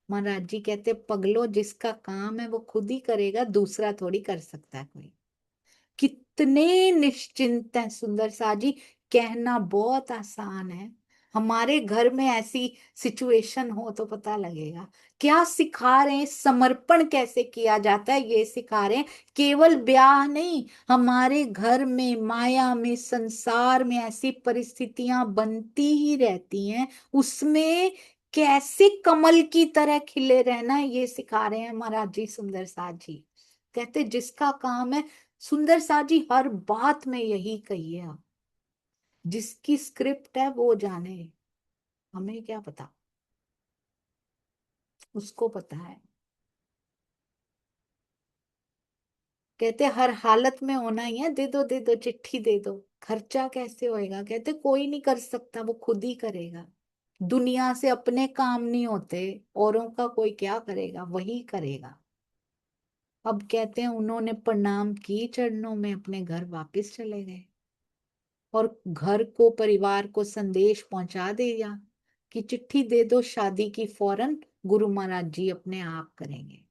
महाराज जी कहते पगलो जिसका काम है वो खुद ही करेगा, दूसरा थोड़ी कर सकता है कोई। कितने निश्चिंत हैं सुंदर सा जी। कहना बहुत आसान है, हमारे घर में ऐसी सिचुएशन हो तो पता लगेगा। क्या सिखा रहे हैं, समर्पण कैसे किया जाता है ये सिखा रहे हैं। केवल ब्याह नहीं, हमारे घर में माया में संसार में ऐसी परिस्थितियां बनती ही रहती हैं, उसमें कैसे कमल की तरह खिले रहना है ये सिखा रहे हैं महाराज जी सुंदर सा जी। कहते जिसका काम है, सुंदर सा जी हर बात में यही कही है, जिसकी स्क्रिप्ट है वो जाने, हमें क्या पता, उसको पता है। कहते हर हालत में होना ही है, दे दो दे दो चिट्ठी दे दो। खर्चा कैसे होएगा, कहते कोई नहीं कर सकता, वो खुद ही करेगा। दुनिया से अपने काम नहीं होते, औरों का कोई क्या करेगा, वही करेगा। अब कहते हैं उन्होंने प्रणाम की चरणों में, अपने घर वापस चले गए और घर को परिवार को संदेश पहुंचा दिया कि चिट्ठी दे दो शादी की फौरन, गुरु महाराज जी अपने आप करेंगे।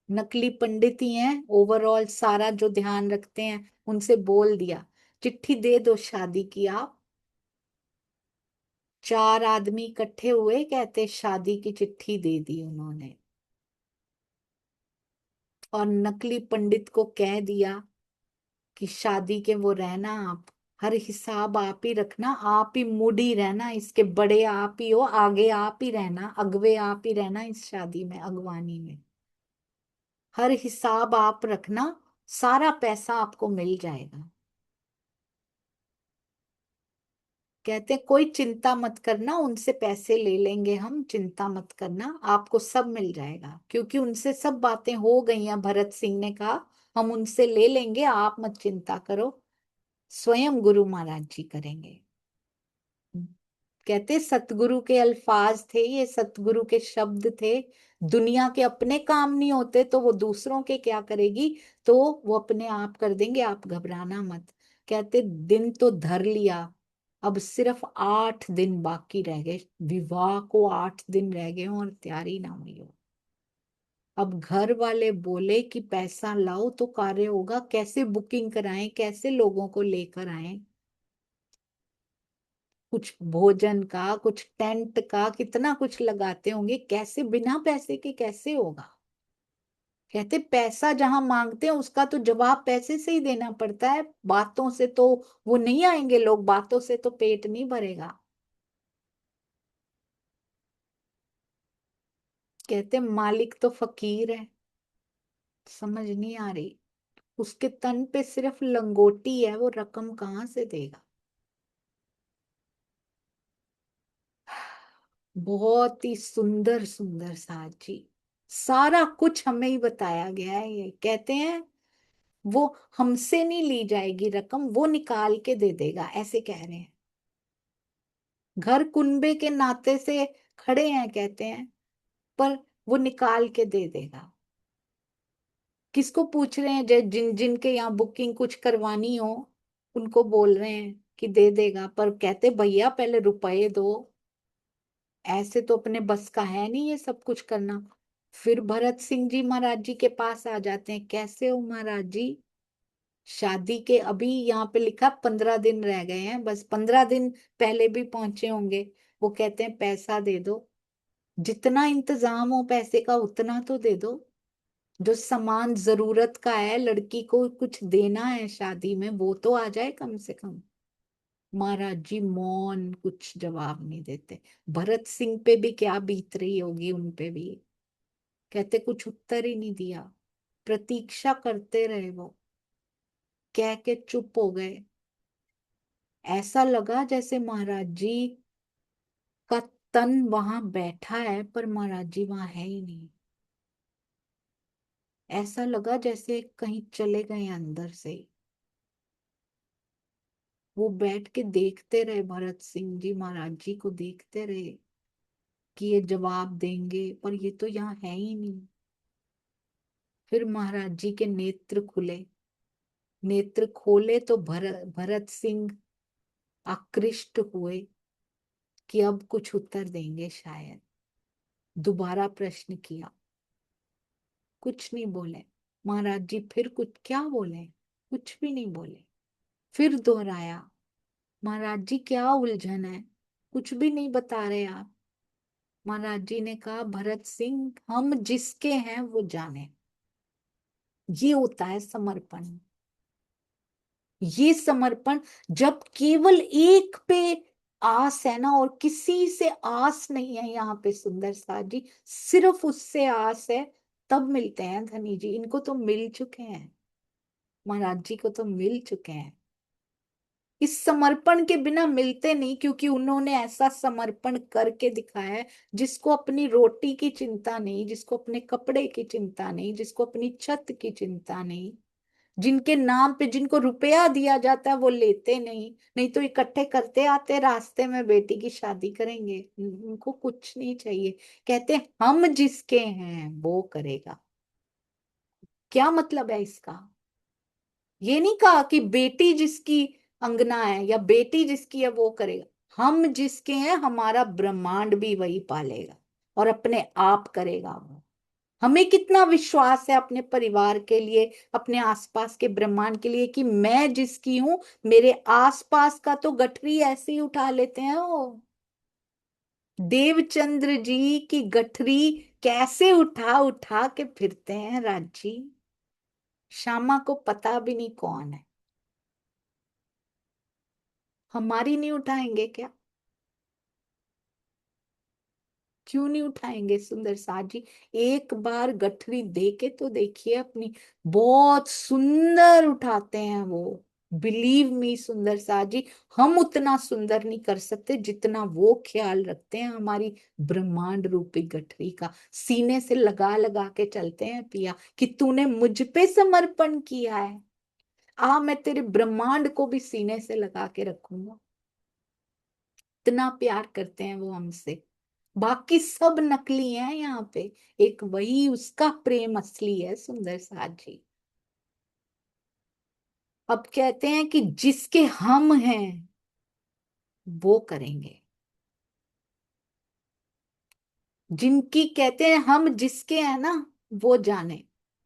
नकली पंडित ही हैं, ओवरऑल सारा जो ध्यान रखते हैं, उनसे बोल दिया चिट्ठी दे दो शादी की आप। 4 आदमी इकट्ठे हुए, कहते शादी की चिट्ठी दे दी उन्होंने। और नकली पंडित को कह दिया कि शादी के वो रहना आप, हर हिसाब आप ही रखना, आप ही मूडी रहना, इसके बड़े आप ही हो, आगे आप ही रहना, अगवे आप ही रहना, इस शादी में अगवानी में हर हिसाब आप रखना, सारा पैसा आपको मिल जाएगा। कहते कोई चिंता मत करना, उनसे पैसे ले लेंगे हम, चिंता मत करना, आपको सब मिल जाएगा, क्योंकि उनसे सब बातें हो गई हैं। भरत सिंह ने कहा हम उनसे ले लेंगे, आप मत चिंता करो, स्वयं गुरु महाराज जी करेंगे। कहते सतगुरु के अल्फाज थे ये, सतगुरु के शब्द थे। दुनिया के अपने काम नहीं होते तो वो दूसरों के क्या करेगी, तो वो अपने आप कर देंगे, आप घबराना मत। कहते दिन तो धर लिया, अब सिर्फ 8 दिन बाकी रह गए, विवाह को 8 दिन रह गए हों और तैयारी ना हुई हो। अब घर वाले बोले कि पैसा लाओ तो कार्य होगा, कैसे बुकिंग कराएं, कैसे लोगों को लेकर आए, कुछ भोजन का कुछ टेंट का कितना कुछ लगाते होंगे, कैसे बिना पैसे के कैसे होगा। कहते पैसा जहां मांगते हैं उसका तो जवाब पैसे से ही देना पड़ता है, बातों से तो वो नहीं आएंगे लोग, बातों से तो पेट नहीं भरेगा। कहते मालिक तो फकीर है, समझ नहीं आ रही, उसके तन पे सिर्फ लंगोटी है, वो रकम कहाँ से देगा। बहुत ही सुंदर सुंदर साथ जी, सारा कुछ हमें ही बताया गया है। ये कहते हैं वो हमसे नहीं ली जाएगी रकम, वो निकाल के दे देगा, ऐसे कह रहे हैं। घर कुनबे के नाते से खड़े हैं कहते हैं, पर वो निकाल के दे देगा। किसको पूछ रहे हैं, जिन जिनके यहाँ बुकिंग कुछ करवानी हो उनको बोल रहे हैं कि दे देगा, पर कहते भैया पहले रुपए दो। ऐसे तो अपने बस का है नहीं ये सब कुछ करना। फिर भरत सिंह जी महाराज जी के पास आ जाते हैं, कैसे हो महाराज जी, शादी के अभी यहाँ पे लिखा 15 दिन रह गए हैं, बस 15 दिन पहले भी पहुंचे होंगे। वो कहते हैं पैसा दे दो, जितना इंतजाम हो पैसे का उतना तो दे दो, जो सामान जरूरत का है, लड़की को कुछ देना है शादी में, वो तो आ जाए कम से कम। महाराज जी मौन, कुछ जवाब नहीं देते। भरत सिंह पे भी क्या बीत रही होगी, उन पे भी। कहते कुछ उत्तर ही नहीं दिया, प्रतीक्षा करते रहे वो, कह के चुप हो गए। ऐसा लगा जैसे महाराज जी का तन वहां बैठा है पर महाराज जी वहां है ही नहीं। ऐसा लगा जैसे कहीं चले गए अंदर से ही। वो बैठ के देखते रहे, भरत सिंह जी महाराज जी को देखते रहे कि ये जवाब देंगे, पर ये तो यहाँ है ही नहीं। फिर महाराज जी के नेत्र खुले, नेत्र खोले तो भरत सिंह आकृष्ट हुए कि अब कुछ उत्तर देंगे शायद। दोबारा प्रश्न किया, कुछ नहीं बोले। महाराज जी फिर कुछ क्या बोले, कुछ भी नहीं बोले। फिर दोहराया, महाराज जी क्या उलझन है, कुछ भी नहीं बता रहे आप। महाराज जी ने कहा, भरत सिंह हम जिसके हैं वो जाने। ये होता है समर्पण। ये समर्पण, जब केवल एक पे आस है ना, और किसी से आस नहीं है यहाँ पे सुंदर साथ जी, सिर्फ उससे आस है, तब मिलते हैं धनी जी। इनको तो मिल चुके हैं, महाराज जी को तो मिल चुके हैं। इस समर्पण के बिना मिलते नहीं, क्योंकि उन्होंने ऐसा समर्पण करके दिखाया है जिसको अपनी रोटी की चिंता नहीं, जिसको अपने कपड़े की चिंता नहीं, जिसको अपनी छत की चिंता नहीं, जिनके नाम पे जिनको रुपया दिया जाता है वो लेते नहीं, नहीं तो इकट्ठे करते आते रास्ते में, बेटी की शादी करेंगे, उनको कुछ नहीं चाहिए। कहते हम जिसके हैं वो करेगा। क्या मतलब है इसका? ये नहीं कहा कि बेटी जिसकी अंगना है या बेटी जिसकी है वो करेगा। हम जिसके हैं, हमारा ब्रह्मांड भी वही पालेगा और अपने आप करेगा वो। हमें कितना विश्वास है अपने परिवार के लिए, अपने आसपास के ब्रह्मांड के लिए, कि मैं जिसकी हूं, मेरे आसपास का तो गठरी ऐसे ही उठा लेते हैं वो। देवचंद्र जी की गठरी कैसे उठा उठा के फिरते हैं राजी। श्यामा को पता भी नहीं कौन है। हमारी नहीं उठाएंगे क्या? क्यों नहीं उठाएंगे सुंदर साथ जी? एक बार गठरी दे के तो देखिए अपनी, बहुत सुंदर उठाते हैं वो। बिलीव मी सुंदर साथ जी, हम उतना सुंदर नहीं कर सकते जितना वो ख्याल रखते हैं हमारी ब्रह्मांड रूपी गठरी का। सीने से लगा लगा के चलते हैं पिया, कि तूने मुझ पे समर्पण किया है, आ मैं तेरे ब्रह्मांड को भी सीने से लगा के रखूंगा। इतना प्यार करते हैं वो हमसे। बाकी सब नकली हैं यहाँ पे, एक वही उसका प्रेम असली है सुंदर साथ जी। अब कहते हैं कि जिसके हम हैं वो करेंगे, जिनकी कहते हैं हम जिसके हैं ना वो जाने,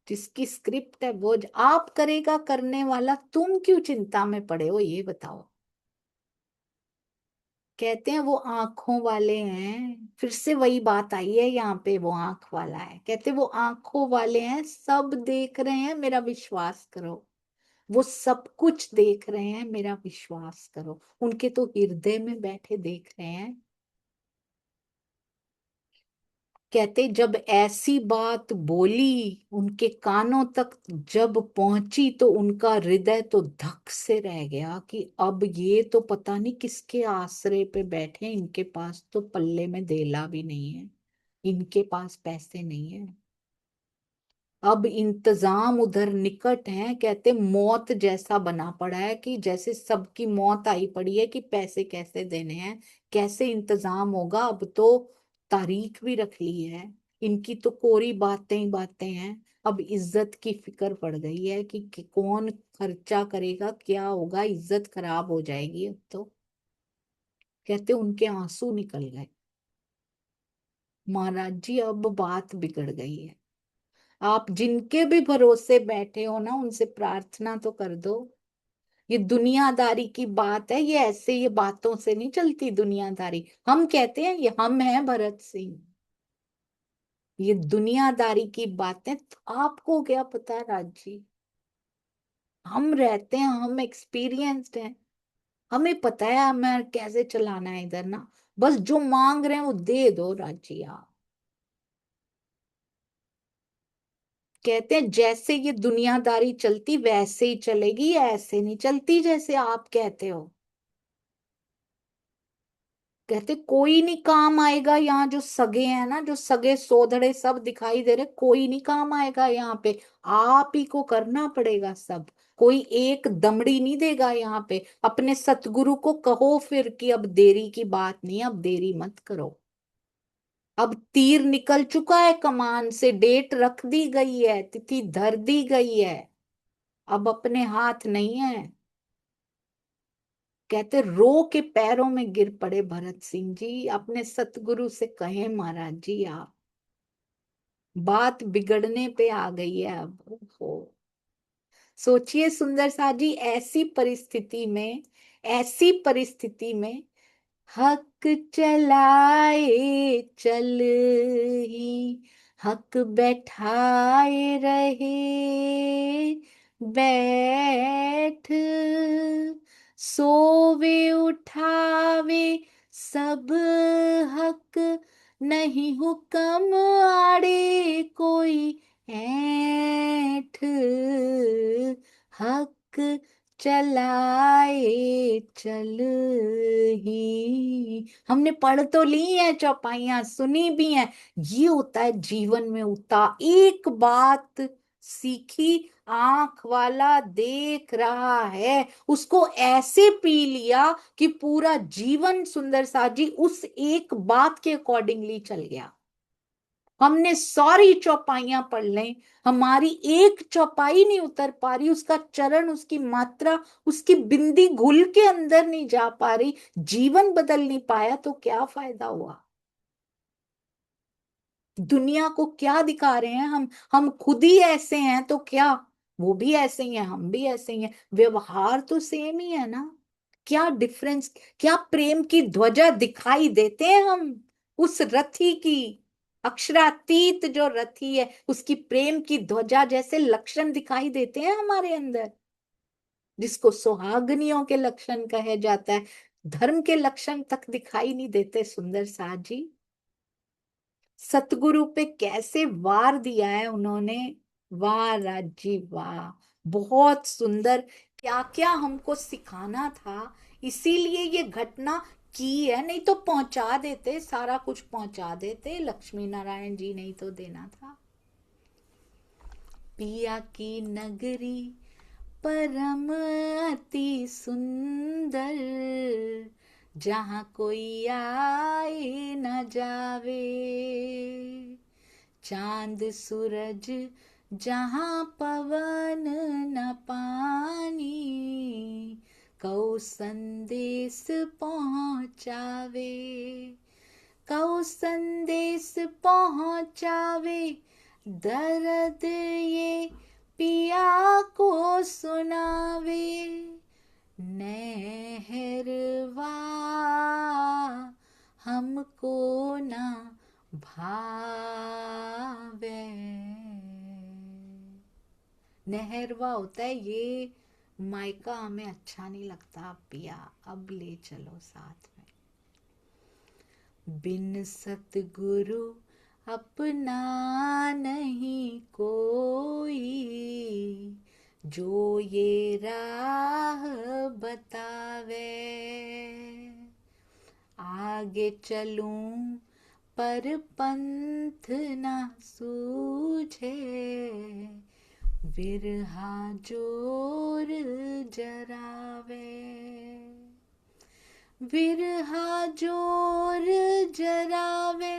जिसकी स्क्रिप्ट है वो आप करेगा करने वाला, तुम क्यों चिंता में पड़े हो ये बताओ। कहते हैं वो आंखों वाले हैं, फिर से वही बात आई है यहाँ पे, वो आंख वाला है। कहते वो आंखों वाले हैं, सब देख रहे हैं मेरा विश्वास करो। वो सब कुछ देख रहे हैं मेरा विश्वास करो, उनके तो हृदय में बैठे देख रहे हैं। कहते जब ऐसी बात बोली उनके कानों तक जब पहुंची, तो उनका हृदय तो धक से रह गया कि अब ये तो पता नहीं किसके आसरे पे बैठे हैं, इनके पास तो पल्ले में देला भी नहीं है, इनके पास पैसे नहीं है। अब इंतजाम उधर निकट है, कहते मौत जैसा बना पड़ा है, कि जैसे सबकी मौत आई पड़ी है कि पैसे कैसे देने हैं, कैसे इंतजाम होगा। अब तो तारीख भी रख ली है, इनकी तो कोरी बातें ही बातें हैं। अब इज्जत की फिक्र पड़ गई है कि कौन खर्चा करेगा, क्या होगा, इज्जत खराब हो जाएगी अब तो। कहते उनके आंसू निकल गए। महाराज जी अब बात बिगड़ गई है। आप जिनके भी भरोसे बैठे हो ना, उनसे प्रार्थना तो कर दो। ये दुनियादारी की बात है, ये ऐसे ये बातों से नहीं चलती दुनियादारी। हम कहते हैं ये हम हैं भरत सिंह, ये दुनियादारी की बातें तो आपको क्या पता राज जी। हम रहते हैं, हम एक्सपीरियंस्ड हैं, हमें पता है हमें कैसे चलाना है इधर ना। बस जो मांग रहे हैं वो दे दो राज जी आप। कहते हैं जैसे ये दुनियादारी चलती वैसे ही चलेगी, ऐसे नहीं चलती जैसे आप कहते हो। कहते कोई नहीं काम आएगा यहाँ, जो सगे हैं ना, जो सगे सोधड़े सब दिखाई दे रहे, कोई नहीं काम आएगा यहाँ पे। आप ही को करना पड़ेगा सब। कोई एक दमड़ी नहीं देगा यहाँ पे। अपने सतगुरु को कहो फिर कि अब देरी की बात नहीं, अब देरी मत करो। अब तीर निकल चुका है कमान से, डेट रख दी गई है, तिथि धर दी गई है, अब अपने हाथ नहीं है। कहते रो के पैरों में गिर पड़े भरत सिंह जी, अपने सतगुरु से कहें महाराज जी आप। बात बिगड़ने पे आ गई है अब। हो सोचिए सुंदर सा जी, ऐसी परिस्थिति में हक चलाए चल ही, हक बैठाए रहे बैठ, सोवे उठावे सब हक, नहीं हुक्म आड़े कोई ऐठ, हक चलाए चल ही। हमने पढ़ तो ली है चौपाइयां, सुनी भी हैं। ये होता है जीवन में उतार, एक बात सीखी, आंख वाला देख रहा है, उसको ऐसे पी लिया कि पूरा जीवन सुंदर सा जी उस एक बात के अकॉर्डिंगली चल गया। हमने सारी चौपाइयां पढ़ लें, हमारी एक चौपाई नहीं उतर पा रही, उसका चरण, उसकी मात्रा, उसकी बिंदी घुल के अंदर नहीं जा पा रही, जीवन बदल नहीं पाया, तो क्या फायदा हुआ। दुनिया को क्या दिखा रहे हैं हम खुद ही ऐसे हैं तो क्या, वो भी ऐसे ही हैं, हम भी ऐसे ही हैं, व्यवहार तो सेम ही है ना। क्या डिफरेंस, क्या प्रेम की ध्वजा दिखाई देते हैं हम उस रथी की। अक्षरातीत जो रथी है उसकी प्रेम की ध्वजा जैसे लक्षण दिखाई देते हैं हमारे अंदर, जिसको सुहागनियों के लक्षण कहे जाता है। धर्म के लक्षण तक दिखाई नहीं देते सुंदर सा जी। सतगुरु पे कैसे वार दिया है उन्होंने। वाह राजी वाह, बहुत सुंदर। क्या क्या हमको सिखाना था, इसीलिए ये घटना की है, नहीं तो पहुंचा देते, सारा कुछ पहुंचा देते, लक्ष्मी नारायण जी नहीं तो देना था। पिया की नगरी परम अति सुंदर, जहाँ कोई आए न जावे, चांद सूरज जहाँ पवन न पानी, कौ संदेश पहुँचावे, कौ संदेश पहुँचावे, दर्द ये पिया को सुनावे, नहरवा हमको ना भावे। नहरवा होता है ये, मायका हमें अच्छा नहीं लगता पिया, अब ले चलो साथ में। बिन सतगुरु अपना नहीं कोई, जो ये राह बतावे, आगे चलूं पर पंथ ना सूझे, बिरहा जोर जरावे, बिरहा जोर जरावे,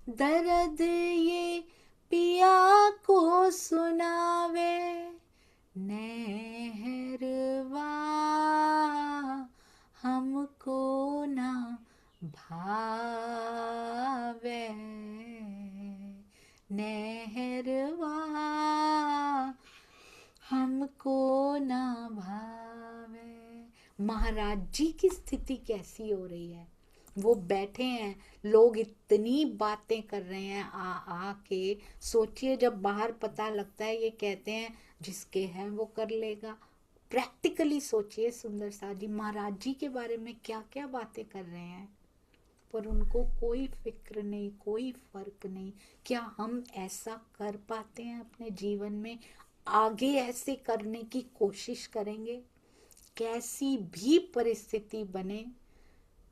दर्द ये पिया को सुनावे, नहरवा हमको ना भावे। महाराज जी की स्थिति कैसी हो रही है। वो बैठे हैं, लोग इतनी बातें कर रहे हैं आ आ के। सोचिए जब बाहर पता लगता है, ये कहते हैं जिसके हैं वो कर लेगा। प्रैक्टिकली सोचिए सुंदर साथ जी महाराज जी के बारे में क्या क्या बातें कर रहे हैं, पर उनको कोई फिक्र नहीं, कोई फर्क नहीं। क्या हम ऐसा कर पाते हैं अपने जीवन में? आगे ऐसे करने की कोशिश करेंगे? कैसी भी परिस्थिति बने,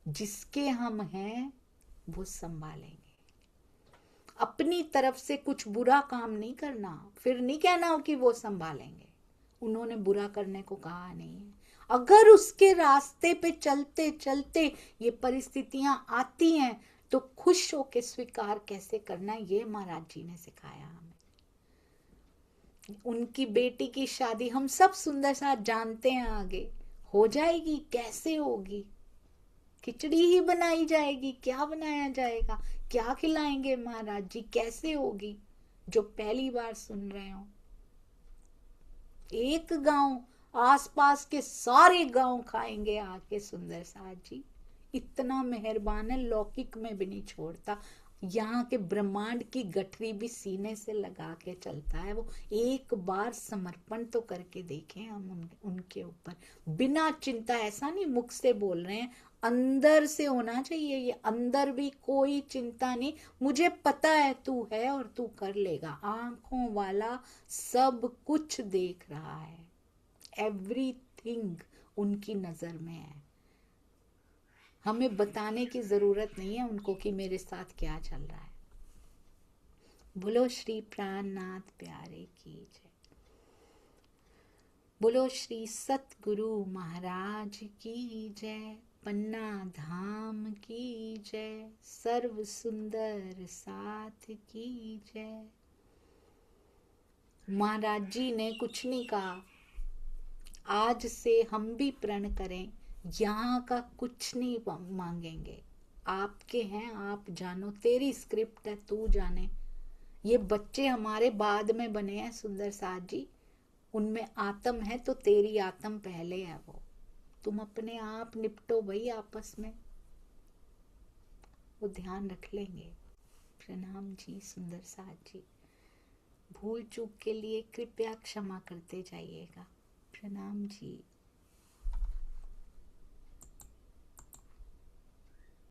जिसके हम हैं वो संभालेंगे। अपनी तरफ से कुछ बुरा काम नहीं करना, फिर नहीं कहना हो कि वो संभालेंगे। उन्होंने बुरा करने को कहा नहीं है। अगर उसके रास्ते पे चलते चलते ये परिस्थितियां आती हैं, तो खुश होके स्वीकार कैसे करना, ये महाराज जी ने सिखाया हमें। उनकी बेटी की शादी हम सब सुंदर साथ जानते हैं, आगे हो जाएगी। कैसे होगी? खिचड़ी ही बनाई जाएगी, क्या बनाया जाएगा, क्या खिलाएंगे महाराज जी, कैसे होगी? जो पहली बार सुन रहे हो, एक गांव, आसपास के सारे गांव खाएंगे आके सुंदर साथ जी। इतना मेहरबान है, लौकिक में भी नहीं छोड़ता। यहाँ के ब्रह्मांड की गठरी भी सीने से लगा के चलता है वो। एक बार समर्पण तो करके देखें हम उनके ऊपर, बिना चिंता। ऐसा नहीं मुख से बोल रहे हैं, अंदर से होना चाहिए ये। अंदर भी कोई चिंता नहीं, मुझे पता है तू है और तू कर लेगा। आंखों वाला सब कुछ देख रहा है, एवरीथिंग उनकी नजर में है। हमें बताने की जरूरत नहीं है उनको कि मेरे साथ क्या चल रहा है। बोलो श्री प्राणनाथ प्यारे की जय। बोलो श्री सतगुरु महाराज की जय। पन्ना धाम की जय। सर्व सुंदर साथ की जय। महाराज जी ने कुछ नहीं कहा, आज से हम भी प्रण करें, यहाँ का कुछ नहीं मांगेंगे। आपके हैं, आप जानो, तेरी स्क्रिप्ट है, तू जाने। ये बच्चे हमारे बाद में बने हैं सुंदर साथ जी, उनमें आत्म है तो तेरी आत्म पहले है। वो तुम अपने आप निपटो भाई आपस में, वो ध्यान रख लेंगे। प्रणाम जी सुंदर साथ जी। भूल चूक के लिए कृपया क्षमा करते जाइएगा। प्रणाम जी।